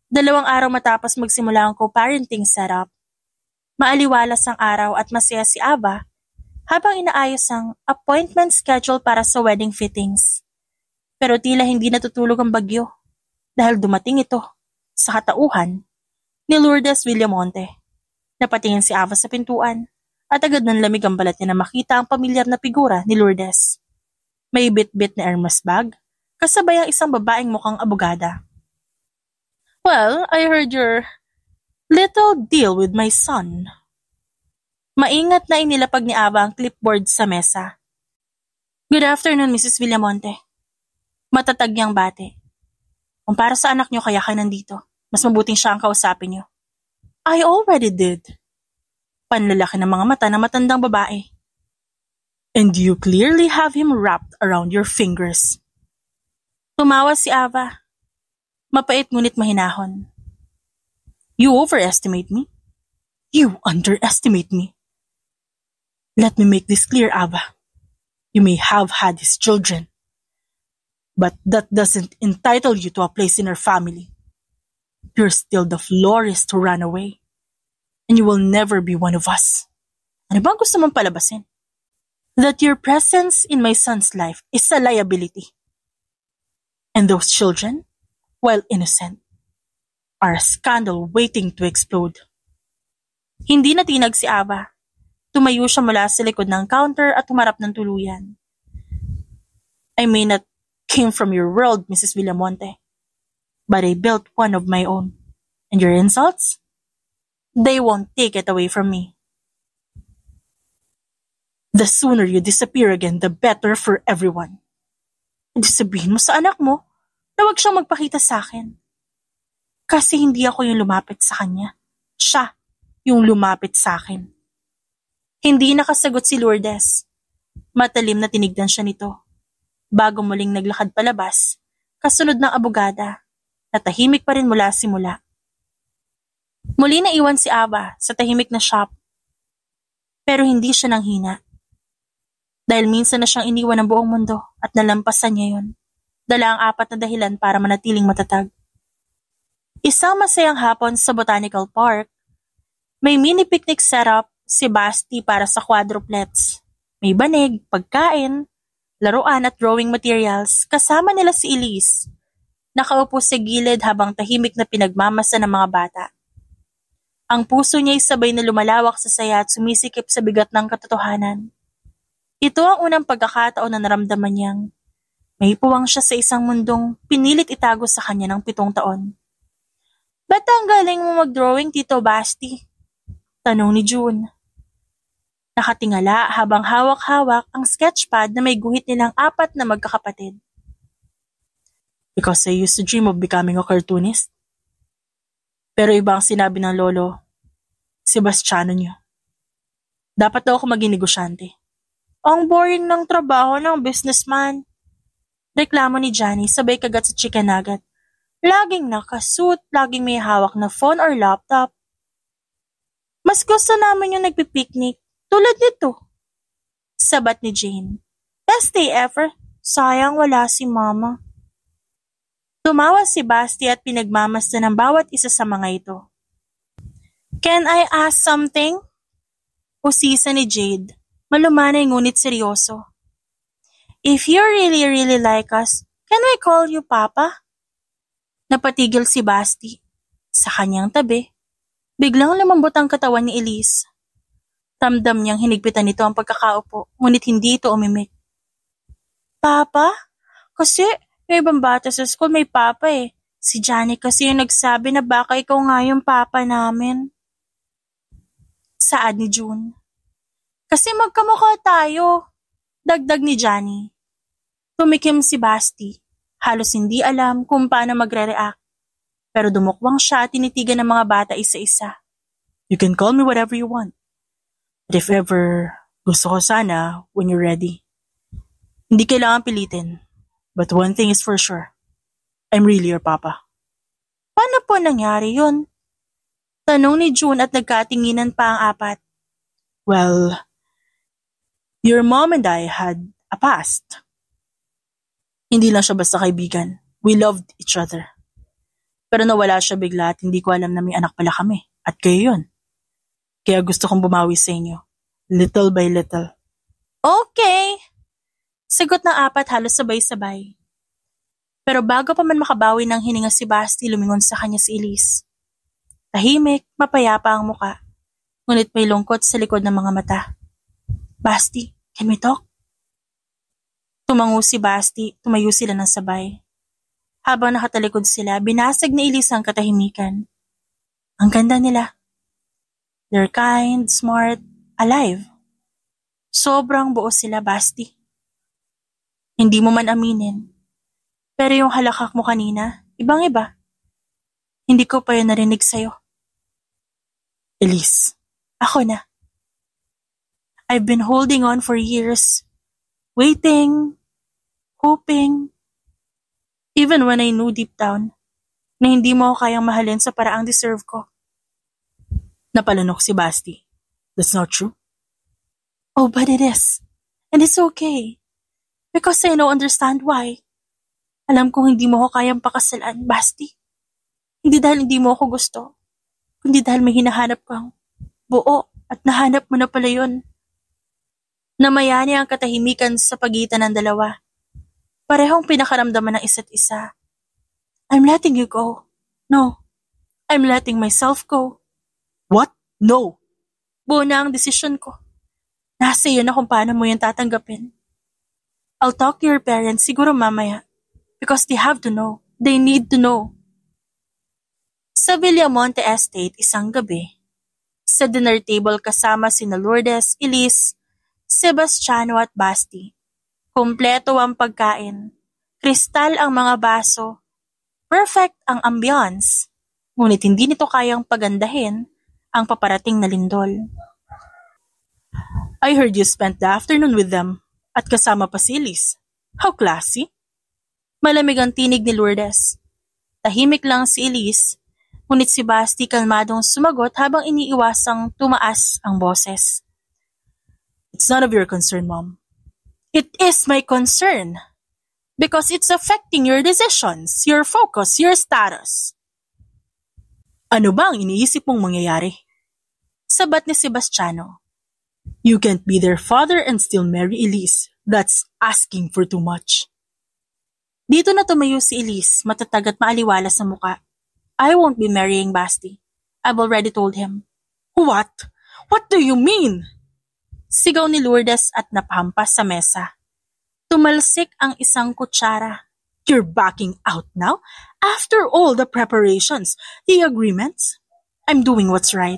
2 araw matapos magsimula ang co-parenting setup, maaliwalas ang araw at masaya si Ava habang inaayos ang appointment schedule para sa wedding fittings. Pero tila hindi natutulog ang bagyo dahil dumating ito sa katauhan ni Lourdes Villamonte. Napatingin si Ava sa pintuan at agad ng lamig ang balat niya na makita ang pamilyar na figura ni Lourdes. May bit-bit na Hermes bag, kasabay ang isang babaeng mukhang abogada. Well, I heard your little deal with my son. Maingat na inilapag ni Ava ang clipboard sa mesa. Good afternoon, Mrs. Villamonte. Matatag niyang bate. Kung para sa anak niyo kaya kayo nandito, mas mabuting siya ang kausapin niyo. I already did. Panlalaki ng mga mata ng matandang babae. And you clearly have him wrapped around your fingers. Tumawa si Ava. Mapait ngunit mahinahon. You overestimate me. You underestimate me. Let me make this clear, Ava. You may have had his children, but that doesn't entitle you to a place in our family. You're still the florist who ran away, and you will never be one of us. Ano bang gusto mong palabasin? That your presence in my son's life is a liability. And those children, while innocent, are a scandal waiting to explode. Hindi natinag si Ava. Tumayo siya mula sa likod ng counter at humarap ng tuluyan. I may not came from your world, Mrs. Villamonte, but I built one of my own. And your insults? They won't take it away from me. The sooner you disappear again, the better for everyone. Hindi sabihin mo sa anak mo na huwag siyang magpakita sa akin. Kasi hindi ako yung lumapit sa kanya. Siya yung lumapit sa akin. Hindi nakasagot si Lourdes. Matalim na tinignan siya nito. Bago muling naglakad palabas, kasunod ng abogada, na tahimik pa rin mula simula. Muli na iwan si Ava sa tahimik na shop. Pero hindi siya nanghina. Dahil minsan na siyang iniwan ng buong mundo at nalampasan niya yun. Dala ang 4 na dahilan para manatiling matatag. Isang masayang hapon sa Botanical Park. May mini picnic setup si Basti para sa quadruplets. May banig, pagkain, laruan at drawing materials kasama nila si Elise. Nakaupo sa gilid habang tahimik na pinagmamasa ng mga bata. Ang puso niya ay sabay na lumalawak sa saya at sumisikip sa bigat ng katotohanan. Ito ang unang pagkakataon na naramdaman niyang may puwang siya sa isang mundong pinilit itago sa kanya ng 7 taon. Ba't ang galing mo mag-drawing, Tito Basti? Tanong ni June. Nakatingala habang hawak-hawak ang sketchpad na may guhit nilang 4 na magkakapatid. Because I used to dream of becoming a cartoonist. Pero iba ang sinabi ng lolo, Sebastiano niyo. Dapat daw ako maging negosyante. Ang boring ng trabaho ng businessman. Reklamo ni Johnny sabay kagat sa chicken nugget. Laging nakasuit, laging may hawak na phone or laptop. Mas gusto namin yung nagpipiknik, tulad nito. Sabat ni Jane. Best day ever. Sayang wala si Mama. Tumawa si Basti at pinagmamasdan ng bawat isa sa mga ito. Can I ask something? Usisa ni Jade. Malumanay ngunit seryoso. If you really, really like us, can I call you Papa? Napatigil si Basti. Sa kanyang tabi, biglang lumambot ang katawan ni Elise. Ramdam niyang hinigpitan nito ang pagkakaupo, ngunit hindi ito umimik. Papa? Kasi may ibang bata sa school may Papa eh. Si Johnny kasi yung nagsabi na baka ikaw nga yung Papa namin. Saad ni June. Kasi magkamukha tayo. Dagdag ni Johnny. Tumikim si Basti. Halos hindi alam kung paano magre-react. Pero dumukwang siya at tinitigan ng mga bata isa-isa. You can call me whatever you want. But if ever gusto ko sana when you're ready. Hindi kailangan pilitin. But one thing is for sure. I'm really your papa. Paano po nangyari yun? Tanong ni June at nagkatinginan pa ang 4. Well, your mom and I had a past. Hindi lang siya basta kaibigan. We loved each other. Pero nawala siya bigla at hindi ko alam na may anak pala kami. At kayo yun. Kaya gusto kong bumawi sa inyo. Little by little. Okay. Sagot ng 4 halos sabay-sabay. Pero bago pa man makabawi ng hininga si Basti, lumingon sa kanya si Elise. Tahimik, mapayapa ang muka. Ngunit may lungkot sa likod ng mga mata. Basti, can we talk? Tumango si Basti, tumayo sila ng sabay. Habang nakatalikod sila, binasag ni Elise ang katahimikan. Ang ganda nila. They're kind, smart, alive. Sobrang buo sila, Basti. Hindi mo man aminin. Pero yung halakak mo kanina, ibang-iba. Hindi ko pa yun narinig sa'yo. Elise, ako na. I've been holding on for years. Waiting, hoping. Even when I knew deep down na hindi mo ako kayang mahalin sa paraang deserve ko. Napalunok si Basti. That's not true. Oh, but it is. And it's okay. Because I know understand why. Alam kong hindi mo ako kayang pakasalan, Basti. Hindi dahil hindi mo ako gusto. Kundi dahil may hinahanap kang buo at nahanap mo na pala yun. Namayani ang katahimikan sa pagitan ng dalawa. Parehong pinakaramdaman ng isa't isa. I'm letting you go. No. I'm letting myself go. What? No. Buo na ang desisyon ko. Nasa iyo na kung paano mo yan tatanggapin. I'll talk to your parents siguro mamaya. Because they have to know. They need to know. Sa Villamonte Estate isang gabi, sa dinner table kasama sina Lourdes, Elise, Sebastiano at Basti. Kumpleto ang pagkain. Kristal ang mga baso. Perfect ang ambiance. Ngunit hindi nito kayang pagandahin ang paparating na lindol. I heard you spent the afternoon with them at kasama pa si Elise. How classy. Malamig ang tinig ni Lourdes. Tahimik lang si Elise, ngunit si Basti kalmadong sumagot habang iniiwasang tumaas ang boses. It's none of your concern, Mom. It is my concern. Because it's affecting your decisions, your focus, your status. Ano ba ang iniisip mong mangyayari? Sabat ni Sebastiano. You can't be their father and still marry Elise. That's asking for too much. Dito na tumayo si Elise, matatag at maaliwala sa muka. I won't be marrying Basti. I've already told him. What? What do you mean? Sigaw ni Lourdes at napahampas sa mesa. Tumalsik ang isang kutsara. You're backing out now? After all the preparations, the agreements? I'm doing what's right.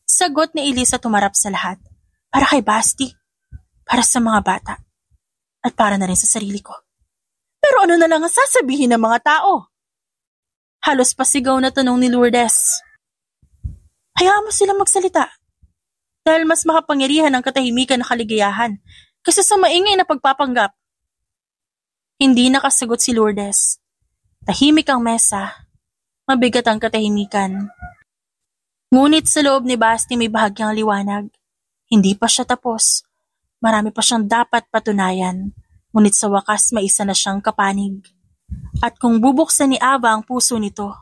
Sagot ni Elisa tumarap sa lahat. Para kay Basti. Para sa mga bata. At para na rin sa sarili ko. Pero ano na lang ang sasabihin ng mga tao? Halos pasigaw na tanong ni Lourdes. Hayaan mo silang magsalita. Dahil mas makapangyarihan ang katahimikan na kaligayahan kaysa sa maingay na pagpapanggap. Hindi nakasagot si Lourdes. Tahimik ang mesa. Mabigat ang katahimikan. Ngunit sa loob ni Basti may bahagyang liwanag. Hindi pa siya tapos. Marami pa siyang dapat patunayan. Ngunit sa wakas may isa na siyang kapanig. At kung bubuksan ni Ava ang puso nito,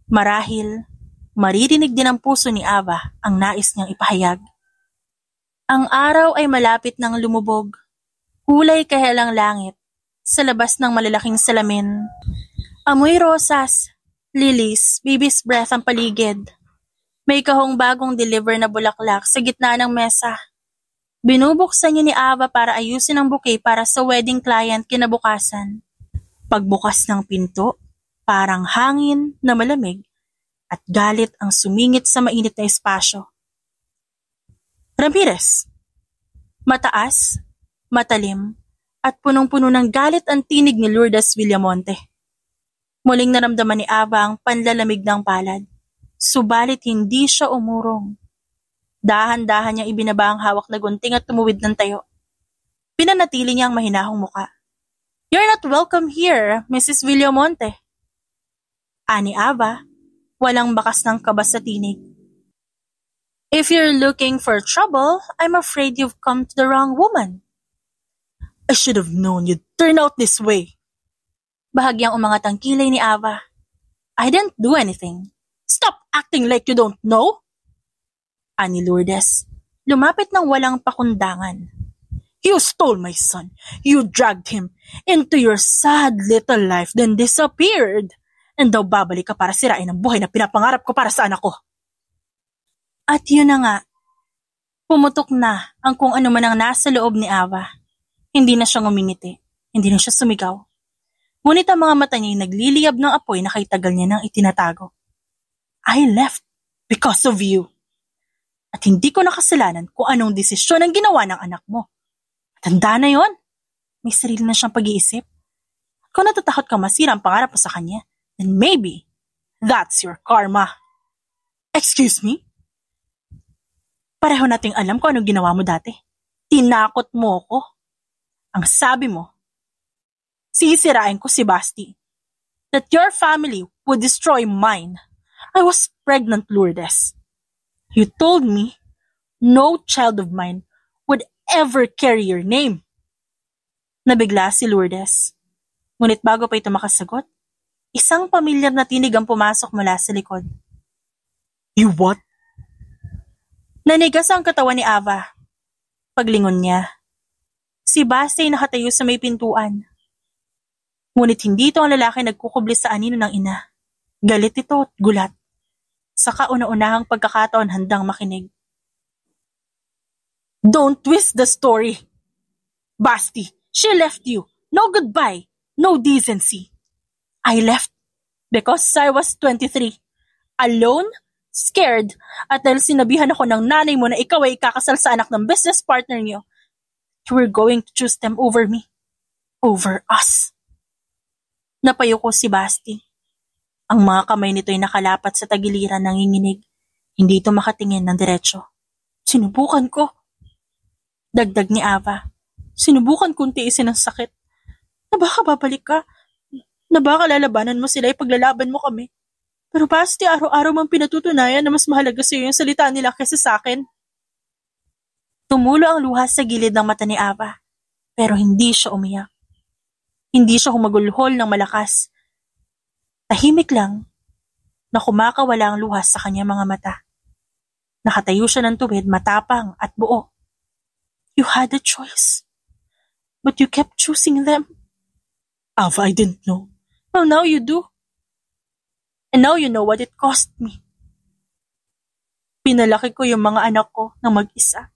marahil, maririnig din ang puso ni Ava ang nais niyang ipahayag. Ang araw ay malapit nang lumubog. Kulay kahilang langit. Sa labas ng malalaking salamin. Amoy rosas, lilies, baby's breath ang paligid. May kahong bagong deliver na bulaklak sa gitna ng mesa. Binubuksan niya ni Ava para ayusin ang bouquet para sa wedding client kinabukasan. Pagbukas ng pinto, parang hangin na malamig at galit ang sumingit sa mainit na espasyo. Ramirez. Mataas, matalim, at punong-puno ng galit ang tinig ni Lourdes Villamonte. Muling naramdaman ni Ava ang panlalamig ng palad. Subalit hindi siya umurong. Dahan-dahan niyang ibinaba ang hawak na gunting at tumuwid ng tayo. Pinanatili niya ang mahinahong muka. You're not welcome here, Mrs. Villamonte. Ani Ava, walang bakas ng kaba sa tinig. If you're looking for trouble, I'm afraid you've come to the wrong woman. I should have known you'd turn out this way. Bahagyang umangat ang kilay ni Ava. I didn't do anything. Stop acting like you don't know. Ani Lourdes, lumapit ng walang pakundangan. You stole my son. You dragged him into your sad little life, then disappeared. And daw babalik ka para sirain ang buhay na pinapangarap ko para sa anak ko. At yun na nga. Pumutok na ang kung ano man ang nasa loob ni Ava. Hindi na siya ngumingiti. Hindi na siya sumigaw. Ngunit ang mga mata niya ay nagliliyab ng apoy na kay tagal niya nang itinatago. I left because of you. At hindi ko nakasalanan kung anong desisyon ang ginawa ng anak mo. Tanda na yon. May sarili na siyang pag-iisip. At kung natatakot ka masira ang pangarap mo sa kanya, then maybe that's your karma. Excuse me? Pareho nating alam kung anong ginawa mo dati. Tinakot mo ko. Ang sabi mo, sisirain ko si Basti. That your family would destroy mine. I was pregnant, Lourdes. You told me no child of mine would ever carry your name. Nabigla si Lourdes. Ngunit bago pa ito makasagot, isang pamilyar na tinig ang pumasok mula sa likod. You what? Nanigas ang katawan ni Ava. Paglingon niya, si Basti ay nakatayo sa may pintuan. Ngunit hindi ito ang lalaki nagkukubli sa anino ng ina. Galit ito at gulat. Sa kauna-unahang pagkakataon handang makinig. Don't twist the story. Basti, she left you. No goodbye. No decency. I left because I was 23. Alone, scared, at dahil sinabihan ako ng nanay mo na ikaw ay ikakasal sa anak ng business partner niyo. You were going to choose them over me. Over us. Napayuko si Basti. Ang mga kamay nito ay nakalapat sa tagiliran nanginginig. Hindi ito makatingin ng diretsyo. Sinubukan ko. Dagdag ni Ava. Sinubukan kong tiisin ang sakit. Na baka babalik ka. Na baka lalabanan mo sila ipaglalaban mo kami. Pero Basti, araw-araw mang pinatutunayan na mas mahalaga sa iyo yung salita nila kaysa sa akin. Tumulo ang luha sa gilid ng mata ni Ava. Pero hindi siya umiyak. Hindi siya humagulhol ng malakas. Tahimik lang na kumakawala ang luha sa kanyang mga mata. Nakatayo siya ng tuwid, matapang at buo. You had a choice. But you kept choosing them. Ava, I didn't know. Well, now you do. And now you know what it cost me. Pinalaki ko yung mga anak ko na mag-isa.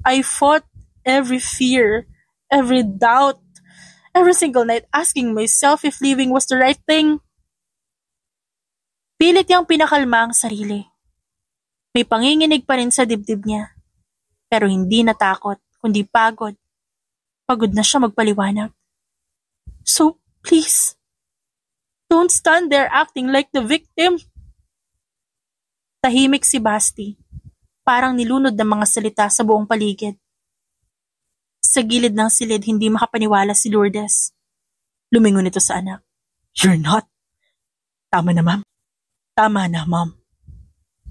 I fought every fear, every doubt, every single night asking myself if leaving was the right thing. Pilit niyang pinakalma ang sarili. May panginginig pa rin sa dibdib niya. Pero hindi natakot, kundi pagod. Pagod na siya magpaliwanag. So, please, don't stand there acting like the victim. Tahimik si Basti, parang nilunod ng mga salita sa buong paligid. Sa gilid ng silid, hindi makapaniwala si Lourdes. Lumingon ito sa anak. You're not. Tama na, ma'am. Tama na, ma'am.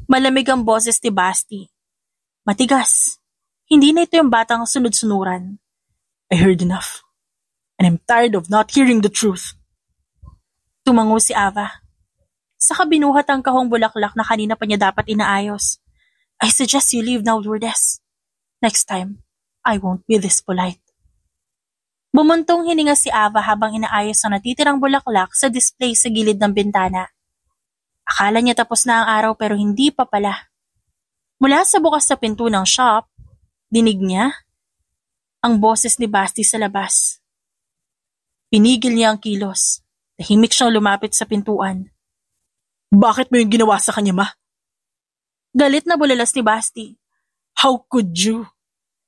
Malamig ang boses ni Basti. Matigas. Hindi na ito yung batang sunod-sunuran. I heard enough. And I'm tired of not hearing the truth. Tumango si Ava. Saka binuhat ang kahong bulaklak na kanina pa niya dapat inaayos. I suggest you leave now, Lourdes. Next time, I won't be this polite. Bumuntong hininga si Ava habang inaayos ang natitirang bulaklak sa display sa gilid ng bintana. Akala niya tapos na ang araw pero hindi pa pala. Mula sa bukas na pinto ng shop, dinig niya ang boses ni Basti sa labas. Pinigil niya ang kilos. Tahimik siyang lumapit sa pintuan. Bakit mo yung ginawa sa kanya, ma? Galit na bulalas ni Basti. How could you?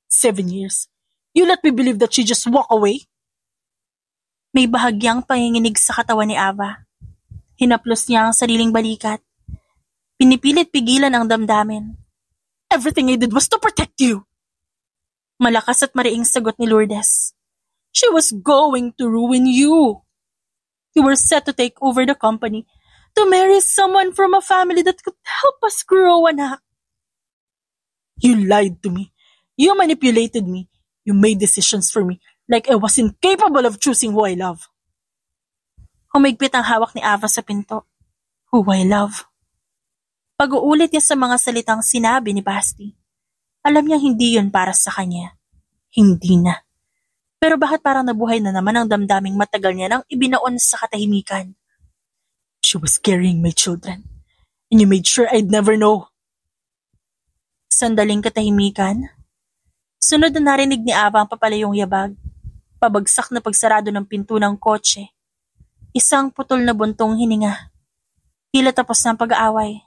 7 years. You let me believe that she just walk away? May bahagyang panginginig sa katawan ni Ava. Hinaplos niya ang sariling balikat. Pinipilit pigilan ang damdamin. Everything I did was to protect you. Malakas at mariing sagot ni Lourdes. She was going to ruin you. You were set to take over the company, to marry someone from a family that could help us grow, anak. You lied to me. You manipulated me. You made decisions for me like I was incapable of choosing who I love. Humigpit ang hawak ni Ava sa pinto. Who I love. Pag-uulit niya sa mga salitang sinabi ni Basti. Alam niyang hindi yun para sa kanya. Hindi na. Pero bakit parang nabuhay na naman ang damdaming matagal niya nang ibinaon sa katahimikan? She was carrying my children. And you made sure I'd never know. Sandaling katahimikan. Sunod na narinig ni Ava ang papalayong yabag. Pabagsak na pagsarado ng pinto ng kotse. Isang putol na buntong hininga. Tila tapos na ang pag-aaway.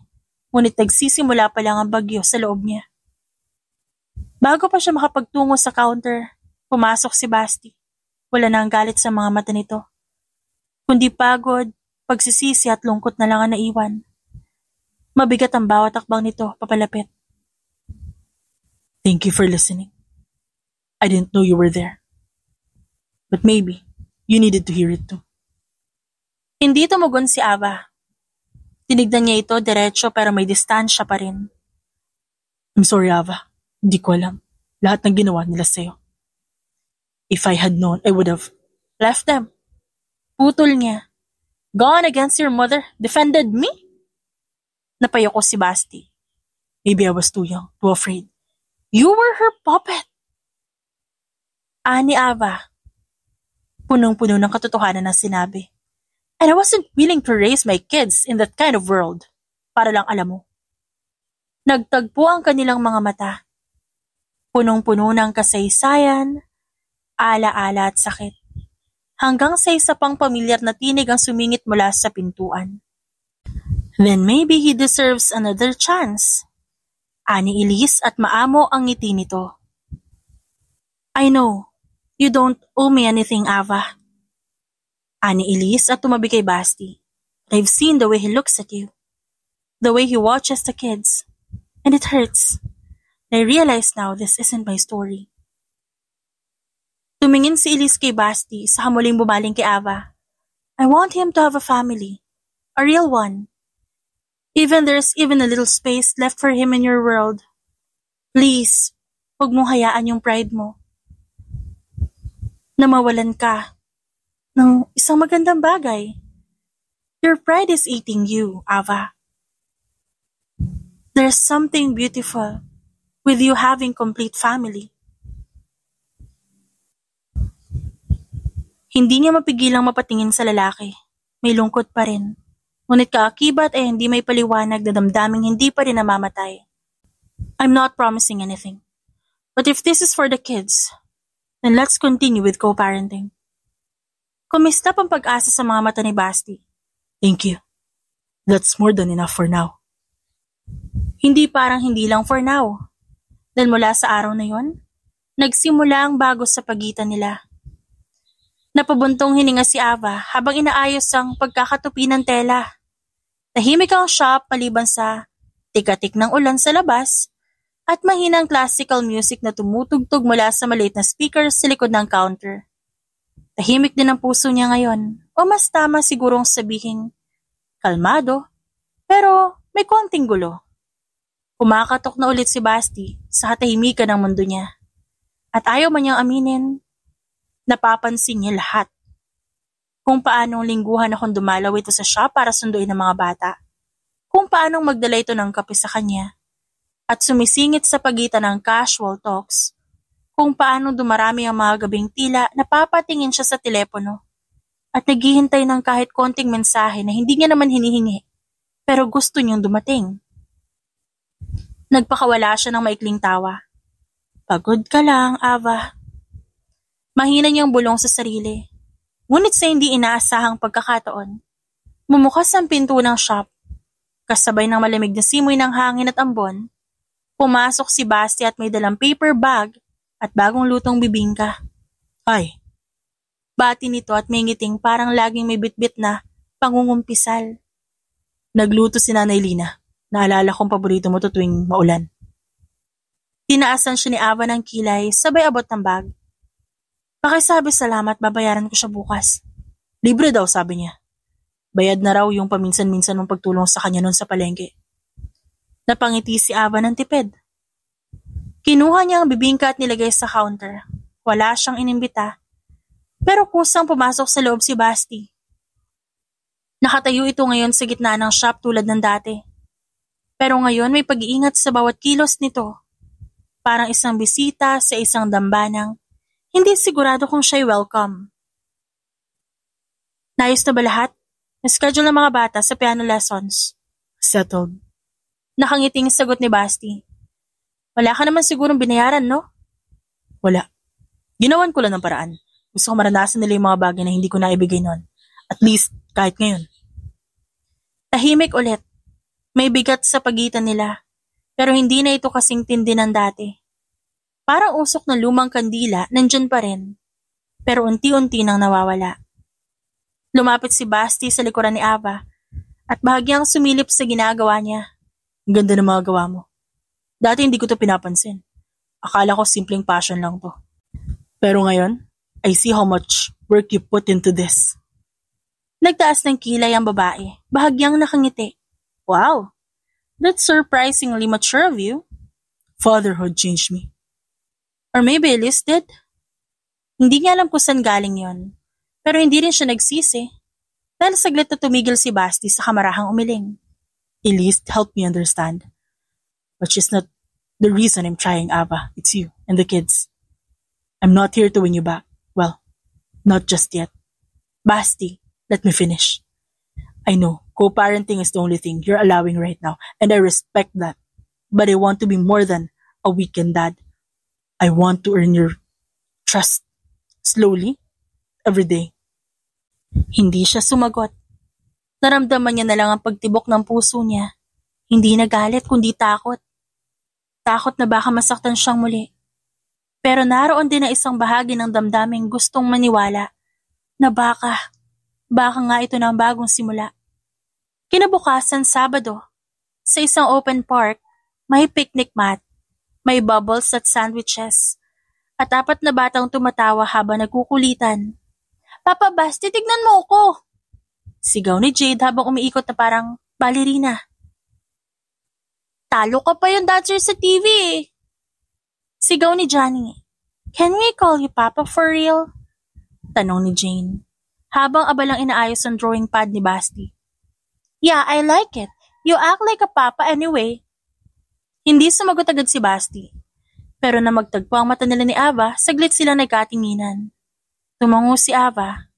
Ngunit nagsisimula pa lang ang bagyo sa loob niya. Bago pa siya makapagtungo sa counter, pumasok si Basti. Wala na ang galit sa mga mata nito. Kundi pagod, pagsisisi at lungkot na lang ang naiwan. Mabigat ang bawat akbang nito papalapit. Thank you for listening. I didn't know you were there. But maybe you needed to hear it too. Hindi tumugon si Ava. Tinignan niya ito diretso pero may distansya pa rin. I'm sorry, Ava. Hindi ko alam. Lahat ng ginawa nila sa'yo. If I had known, I would have left them. Putol niya. Gone against your mother, defended me? Napayoko si Basti. Maybe I was too young, too afraid. You were her puppet. Ani Ava. Punong-puno ng katotohanan ng sinabi. And I wasn't willing to raise my kids in that kind of world. Para lang alam mo. Nagtagpo ang kanilang mga mata. Punong-puno ng kasaysayan, ala-ala at sakit. Hanggang sa isa pang pamilyar na tinig ang sumingit mula sa pintuan. Then maybe he deserves another chance. Ani Elise at maamo ang ngiti nito. I know, you don't owe me anything, Ava. Ani Elise at tumabi kay Basti. I've seen the way he looks at you. The way he watches the kids. And it hurts. I realize now this isn't my story. Tumingin si Elise kay Basti sa hamuling bumaling kay Ava. I want him to have a family. A real one. There's even a little space left for him in your world. Please, huwag mong hayaan yung pride mo. Na mawalan ka ng isang magandang bagay. Your pride is eating you, Ava. There's something beautiful with you having complete family. Hindi niya mapigilang mapatingin sa lalaki. May lungkot pa rin. Ngunit kaakibat ay hindi may paliwanag na damdaming hindi pa rin namamatay. I'm not promising anything. But if this is for the kids, then let's continue with co-parenting. Kumistap ang pag-asa sa mga mata ni Basti. Thank you. That's more than enough for now. Hindi lang for now. Dahil mula sa araw na yon, nagsimula ang bago sa pagitan nila. Napabuntong hininga si Ava habang inaayos ang pagkakatupi ng tela. Tahimik ang shop maliban sa tikatik ng ulan sa labas at mahinang classical music na tumutugtog mula sa maliit na speakers sa likod ng counter. Tahimik din ang puso niya ngayon, o mas tama sigurong sabihing kalmado, pero may konting gulo. Kumakatok na ulit si Basti sa katahimikan ng mundo niya. At ayaw man niyang aminin, napapansin niya lahat. Kung paanong lingguhan akong dumalaw ito sa shop para sunduin ng mga bata. Kung paanong magdala ito ng kape sa kanya. At sumisingit sa pagitan ng casual talks. Kung paanong dumarami ang mga gabing tila napapatingin siya sa telepono. At naghihintay ng kahit konting mensahe na hindi niya naman hinihingi. Pero gusto niyang dumating. Nagpakawala siya ng maikling tawa. Pagod ka lang, Ava. Mahina niyang bulong sa sarili. Ngunit sa hindi inaasahang pagkakataon, bumukas ang pinto ng shop. Kasabay ng malamig na simoy ng hangin at ambon, pumasok si Basti at may dalang paper bag at bagong lutong bibingka. Hi. Bati nito at may ngiting parang laging may bitbit na pangungumpisal. Nagluto si Nanay Lina. Naalala kong paborito mo to tuwing maulan. Tinaasan siya ni Ava ng kilay, sabay abot ng bag. Pakisabi salamat, babayaran ko siya bukas. Libre daw, sabi niya. Bayad na raw yung paminsan-minsan mong pagtulong sa kanya noon sa palengke. Napangiti si Ava ng tipid. Kinuha niya ang bibingka at nilagay sa counter. Wala siyang inimbita. Pero kusang pumasok sa loob si Basti. Nakatayo ito ngayon sa gitna ng shop tulad ng dati. Pero ngayon may pag-iingat sa bawat kilos nito. Parang isang bisita sa isang dambanang hindi sigurado kung siya'y welcome. Naayos na ba lahat? Na-schedule ng mga bata sa piano lessons. Settled. Nakangiting sagot ni Basti. Wala ka naman sigurong binayaran, no? Wala. Ginawan ko lang ng paraan. Gusto ko maranasan nila yung mga bagay na hindi ko naibigay noon. At least, kahit ngayon. Tahimik ulit. May bigat sa pagitan nila. Pero hindi na ito kasing tindi ng dati. Parang usok ng lumang kandila, nandyan pa rin. Pero unti-unti nang nawawala. Lumapit si Basti sa likuran ni Ava at bahagyang sumilip sa ginagawa niya. Ang ganda ng mga gawa mo. Dati hindi ko to pinapansin. Akala ko simpleng passion lang to. Pero ngayon, I see how much work you put into this. Nagtaas ng kilay ang babae, bahagyang nakangiti. Wow, that's surprisingly mature of you. Fatherhood changed me. Or maybe Elise did? Hindi niya alam kung saan galing yon. Pero hindi rin siya nagsisi. Dahil saglit na tumigil si Basti sa kamarahang umiling. Elise helped me understand. But she's not the reason I'm trying, Ava. It's you and the kids. I'm not here to win you back. Well, not just yet. Basti, let me finish. I know, co-parenting is the only thing you're allowing right now, and I respect that. But I want to be more than a weekend dad. I want to earn your trust. Slowly, every day. Hindi siya sumagot. Naramdaman niya na lang ang pagtibok ng puso niya. Hindi na galit kundi takot. Takot na baka masaktan siyang muli. Pero naroon din na isang bahagi ng damdaming gustong maniwala na baka nga ito na ang bagong simula. Kinabukasan Sabado, sa isang open park, may picnic mat, may bubbles at sandwiches, at 4 na batang tumatawa habang nagkukulitan. Papa Basti, tignan mo ako! Sigaw ni Jade habang umiikot na parang balerina. Talo ka pa yung dancer sa TV eh. Sigaw ni Johnny. Can we call you Papa for real? Tanong ni Jane, habang abalang inaayos ang drawing pad ni Basti. Yeah, I like it. You act like a papa anyway. Hindi sumagot agad si Basti. Pero na magtagpo ang mata nila ni Ava, saglit silang nagkatinginan. Tumango si Ava.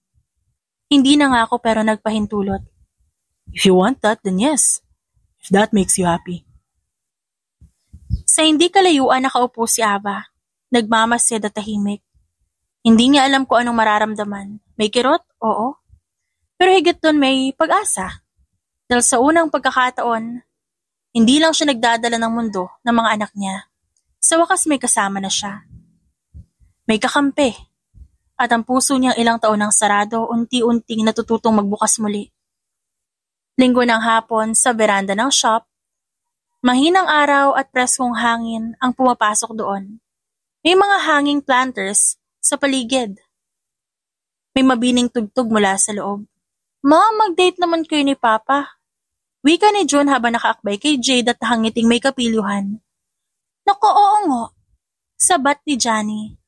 Hindi na nga ako pero nagpahintulot. If you want that, then yes. If that makes you happy. Sa hindi kalayuan nakaupo si Ava. Nagmamasid at tahimik. Hindi niya alam kung anong mararamdaman. May kirot? Oo. Pero higit doon may pag-asa. Dahil sa unang pagkakataon, hindi lang siya nagdadala ng mundo ng mga anak niya. Sa wakas may kasama na siya. May kakampi. At ang puso niyang ilang taon ng sarado, unti-unting natututong magbukas muli. Linggo ng hapon sa veranda ng shop, mahinang araw at preskong hangin ang pumapasok doon. May mga hanging planters sa paligid. May mabining tugtog mula sa loob. Ma, mag-date naman kayo ni Papa. Wika ni John habang nakaakbay kay Jade at hangiting may kapilyuhan. Naku, oo nga. Sabat ni Johnny.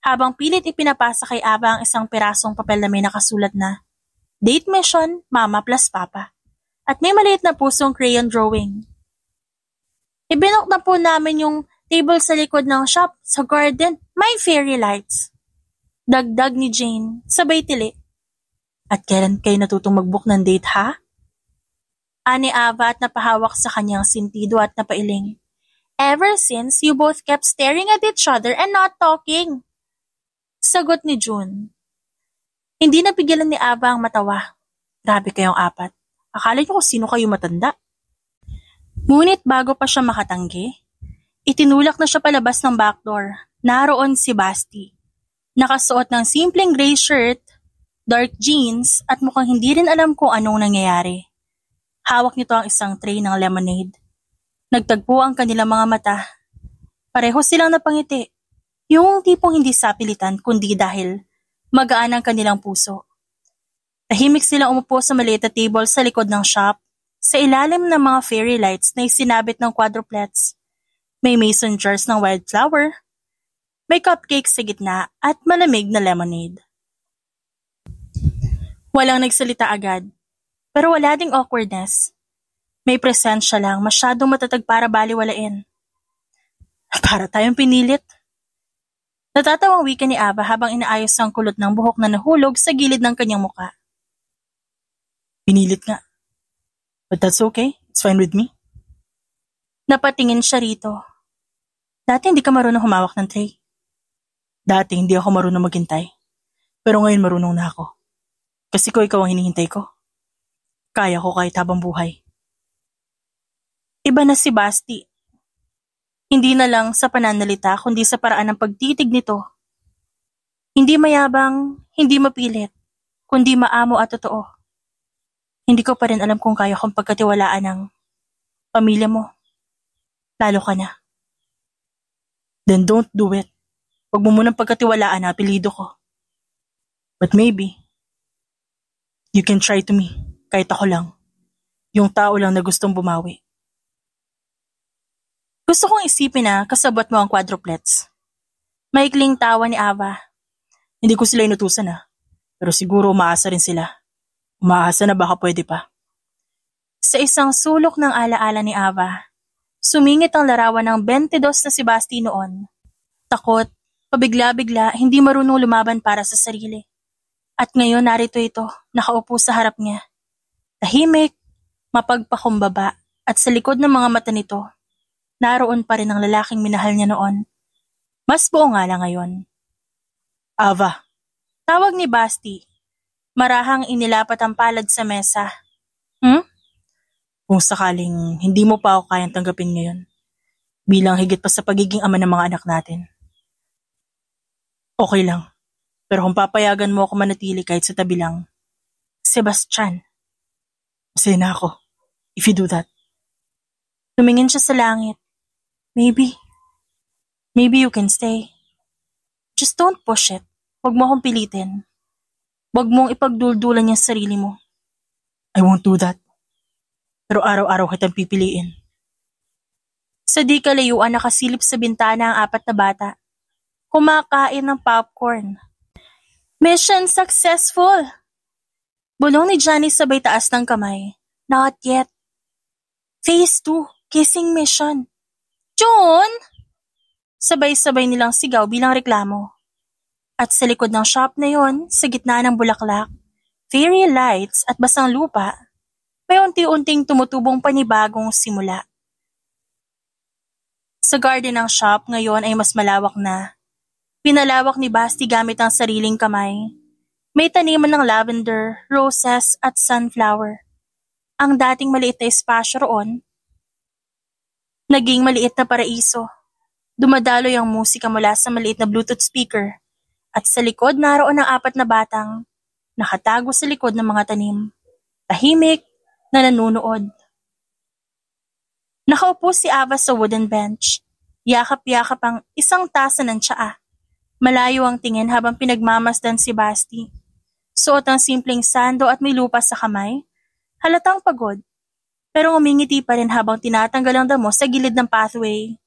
Habang pilit ipinapasa kay Ava ang isang pirasong papel na may nakasulat na Date Mission, Mama plus Papa. At may maliit na pusong crayon drawing. Ibinok na po namin yung table sa likod ng shop, sa garden, may fairy lights. Dagdag ni Jane, sabay tili. At kailan kayo natutong mag-book ng date, ha? Ani Ava at napahawak sa kanyang sintido at napailing. Ever since you both kept staring at each other and not talking. Sagot ni June. Hindi napigilan ni Ava ang matawa. Grabe kayong apat. Akala niyo kung sino kayo matanda. Ngunit bago pa siya makatanggi, itinulak na siya palabas ng backdoor. Naroon si Basti. Nakasuot ng simpleng gray shirt, dark jeans at mukhang hindi rin alam kung anong nangyayari. Hawak nito ang isang tray ng lemonade. Nagtagpo ang kanilang mga mata. Pareho silang napangiti. Yung tipong hindi sapilitan kundi dahil magaan ang kanilang puso. Tahimik silang umupo sa maliit na table sa likod ng shop, sa ilalim ng mga fairy lights na isinabit ng quadruplets. May mason jars ng wildflower, may cupcakes sa gitna at malamig na lemonade. Walang nagsalita agad, pero wala ding awkwardness. May presensya lang, masyadong matatag para baliwalain. Para tayong pinilit. Natatawang wika ni Ava habang inaayos ang kulot ng buhok na nahulog sa gilid ng kanyang muka. Pinilit nga. But that's okay. It's fine with me. Napatingin siya rito. Dati hindi ka marunong humawak ng tray. Dati hindi ako marunong maghintay. Pero ngayon marunong na ako. Kasi ikaw ang hinihintay ko. Kaya ko kahit habang buhay. Iba na si Basti. Hindi na lang sa pananalita kundi sa paraan ng pagtitig nito. Hindi mayabang, hindi mapilit, kundi maamo at totoo. Hindi ko pa rin alam kung kaya kong pagkatiwalaan ng pamilya mo. Lalo ka na. Then don't do it. Huwag mo munang pagkatiwalaan na apelido ko. But maybe, you can try to me, kahit ako lang. Yung tao lang na gustong bumawi. Gusto kong isipin na kasabot mo ang quadruplets. Maikling tawa ni Ava. Hindi ko sila inutusan pero siguro umaasa rin sila. Umaasa na baka pwede pa. Sa isang sulok ng alaala ni Ava, sumingit ang larawan ng 22 na si Basti noon. Takot, pabigla-bigla, hindi marunong lumaban para sa sarili. At ngayon narito ito, nakaupo sa harap niya. Tahimik, mapagpakumbaba, at sa likod ng mga mata nito, naroon pa rin ang lalaking minahal niya noon. Mas buo nga lang ngayon. Ava. Tawag ni Basti. Marahang inilapat ang palad sa mesa. Kung sakaling hindi mo pa ako kayang tanggapin ngayon, bilang higit pa sa pagiging ama ng mga anak natin. Okay lang. Pero kung papayagan mo ako manatili kahit sa tabi lang, Sebastian, masaya na ako. If you do that. Tumingin siya sa langit. Maybe you can stay. Just don't push it. Huwag mo akong pilitin. Huwag mong ipagduldulan yung sarili mo. I won't do that. Pero araw-araw kitang pipiliin. Sa di kalayuan nakasilip sa bintana ang 4 na bata. Kumakain ng popcorn. Mission successful! Bulong ni Johnny sabay taas ng kamay. Not yet. Phase 2, kissing mission. John! Sabay-sabay nilang sigaw bilang reklamo. At sa likod ng shop na yon, sa gitna ng bulaklak, fairy lights at basang lupa, may unti-unting tumutubong panibagong simula. Sa garden ng shop ngayon ay mas malawak na, Pinalawak ni Basti gamit ang sariling kamay. May taniman ng lavender, roses at sunflower. Ang dating maliit na espasyo roon, naging maliit na paraiso. Dumadaloy ang musika mula sa maliit na Bluetooth speaker at sa likod naroon ang 4 na batang nakatago sa likod ng mga tanim. Tahimik na nanunood. Nakaupo si Ava sa wooden bench. Yakap-yakap ang isang tasa ng tsaa. Malayo ang tingin habang pinagmamasdan si Basti. Suot ang simpleng sando at may lupa sa kamay. Halatang pagod. Pero ngumingiti pa rin habang tinatanggal ang damo sa gilid ng pathway.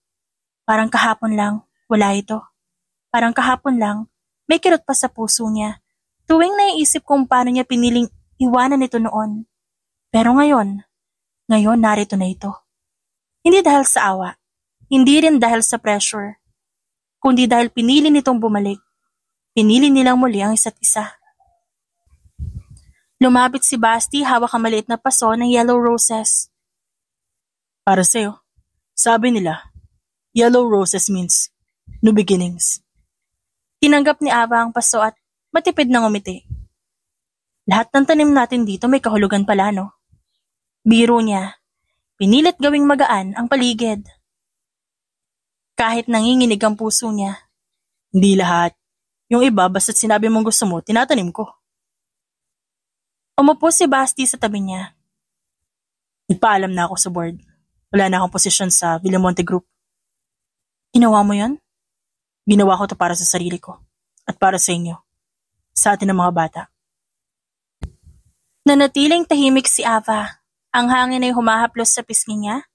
Parang kahapon lang, wala ito. Parang kahapon lang, may kirot pa sa puso niya. Tuwing naiisip kung paano niya piniling iwanan ito noon. Pero ngayon narito na ito. Hindi dahil sa awa, hindi rin dahil sa pressure, kundi dahil pinili nitong bumalik. Pinili nilang muli ang isa't isa. Lumapit si Basti hawak ang maliit na paso ng yellow roses. Para sa'yo, sabi nila, yellow roses means new beginnings. Tinanggap ni Ava ang paso at matipid na ngumiti. Lahat ng tanim natin dito may kahulugan pala, no? Biro niya. Pinilit gawing magaan ang paligid. Kahit nanginginig ang puso niya. Hindi lahat. Yung iba, basta't sinabi mong gusto mo, tinatanim ko. Umupo si Basti sa tabi niya. Nagpaalam na ako sa board. Wala na akong posisyon sa Villamonte Group. Ginawa mo yon? Ginawa ko to para sa sarili ko. At para sa inyo. Sa atin ng mga bata. Nanatiling tahimik si Ava. Ang hangin ay humahaplos sa pisngi niya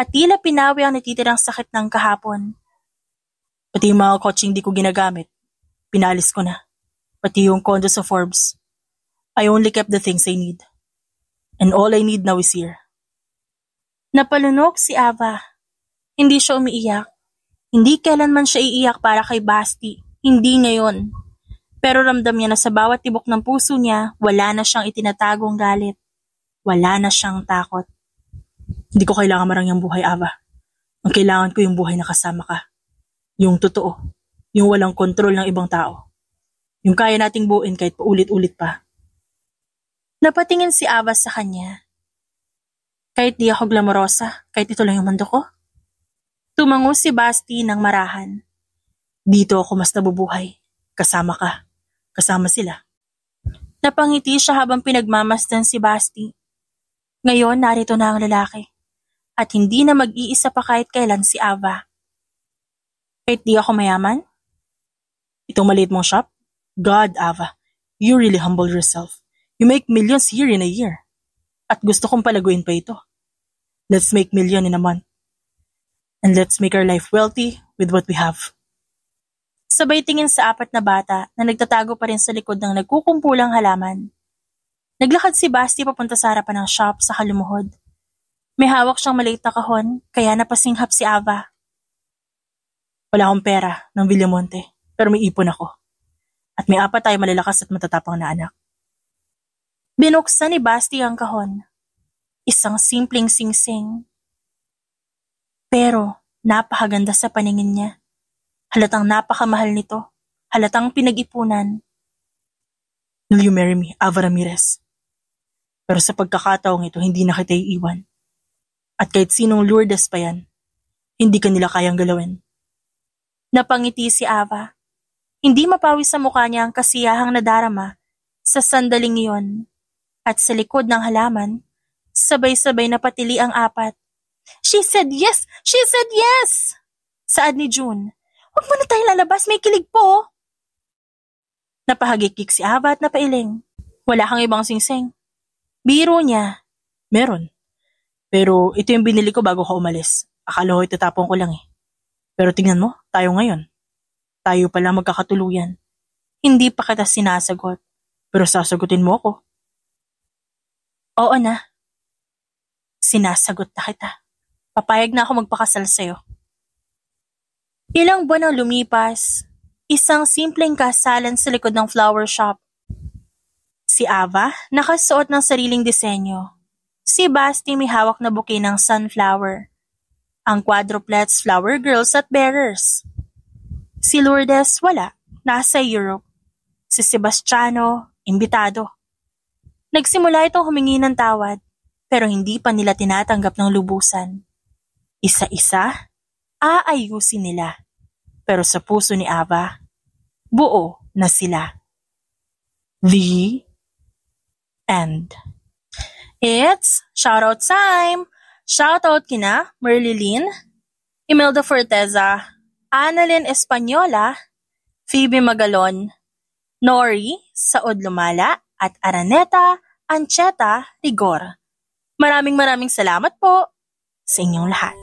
at tila pinawi ang natitirang sakit ng kahapon. Pati yung mga kotse hindi ko ginagamit, pinalis ko na. Pati yung condo sa Forbes. I only kept the things I need. And all I need now is here. Napalunok si Ava. Hindi siya umiiyak. Hindi kailanman siya iiyak para kay Basti. Hindi ngayon. Pero ramdam niya na sa bawat tibok ng puso niya, wala na siyang itinatagong galit. Wala na siyang takot. Hindi ko kailangan marangyang buhay, Ava. Ang kailangan ko yung buhay na kasama ka. Yung totoo. Yung walang kontrol ng ibang tao. Yung kaya nating buuin kahit paulit-ulit pa. Napatingin si Ava sa kanya. Kahit di ako glamorosa, kahit ito lang yung mundo ko. Tumango si Basti ng marahan. Dito ako mas nabubuhay. Kasama ka. Kasama sila. Napangiti siya habang pinagmamasdan si Basti. Ngayon narito na ang lalaki. At hindi na mag-iisa pa kahit kailan si Ava. Kahit di ako mayaman? Itong maliit mong shop? God, Ava, you really humble yourself. You make millions here in a year. At gusto kong palaguin pa ito. Let's make million in a month. And let's make our life wealthy with what we have. Sabay tingin sa 4 na bata na nagtatago pa rin sa likod ng nagkukumpulang halaman. Naglakad si Basti papunta sa harapan ng shop sa kalumuhod. May hawak siyang maliit na kahon, kaya napasinghap si Ava. Wala akong pera ng Villamonte, pero may ipon ako. At may 4 tayo malalakas at matatapang na anak. Binuksan ni Basti ang kahon. Isang simpleng singsing. Pero napakaganda sa paningin niya. Halatang napakamahal nito. Halatang pinag-ipunan. Will you marry me, Ava Ramirez? Pero sa pagkakataong ito, hindi na kita iiwan. At kahit sinong Lourdes pa yan, hindi ka nila kayang galawin. Napangiti si Ava. Hindi mapawi sa mukha niya ang kasiyahang nadarama sa sandaling iyon. At sa likod ng halaman, sabay-sabay na patili ang 4. She said yes! She said yes! Saad ni June. Huwag mo na tayo lalabas, may kilig po. Napahagikik si Ava at napailing. Wala kang ibang singsing. Biro niya. Meron. Pero ito yung binili ko bago ka umalis. Akala ko itatapon ko lang eh. Pero tingnan mo, tayo ngayon. Tayo pala magkakatuluyan. Hindi pa kita sinasagot. Pero sasagutin mo ako. Oo na. Sinasagot na kita. Papayag na ako magpakasal sa'yo. Ilang buwan ang lumipas, isang simpleng kasalan sa likod ng flower shop. Si Ava nakasuot ng sariling disenyo. Si Basti may hawak na bouquet ng sunflower. Ang quadruplets, flower girls at bearers. Si Si Lourdes, wala. Nasa Europe. Si Sebastiano, imbitado. Nagsimula itong humingi ng tawad, pero hindi pa nila tinatanggap ng lubusan. Isa-isa, aayusin nila. Pero sa puso ni Ava, buo na sila. The end. It's shoutout time! Shoutout kina Merlilyn, Imelda Forteza, Annalyn Española, Phoebe Magalon, Nori Saod Lumala at Araneta Ancheta Rigor. Maraming salamat po sa inyong lahat.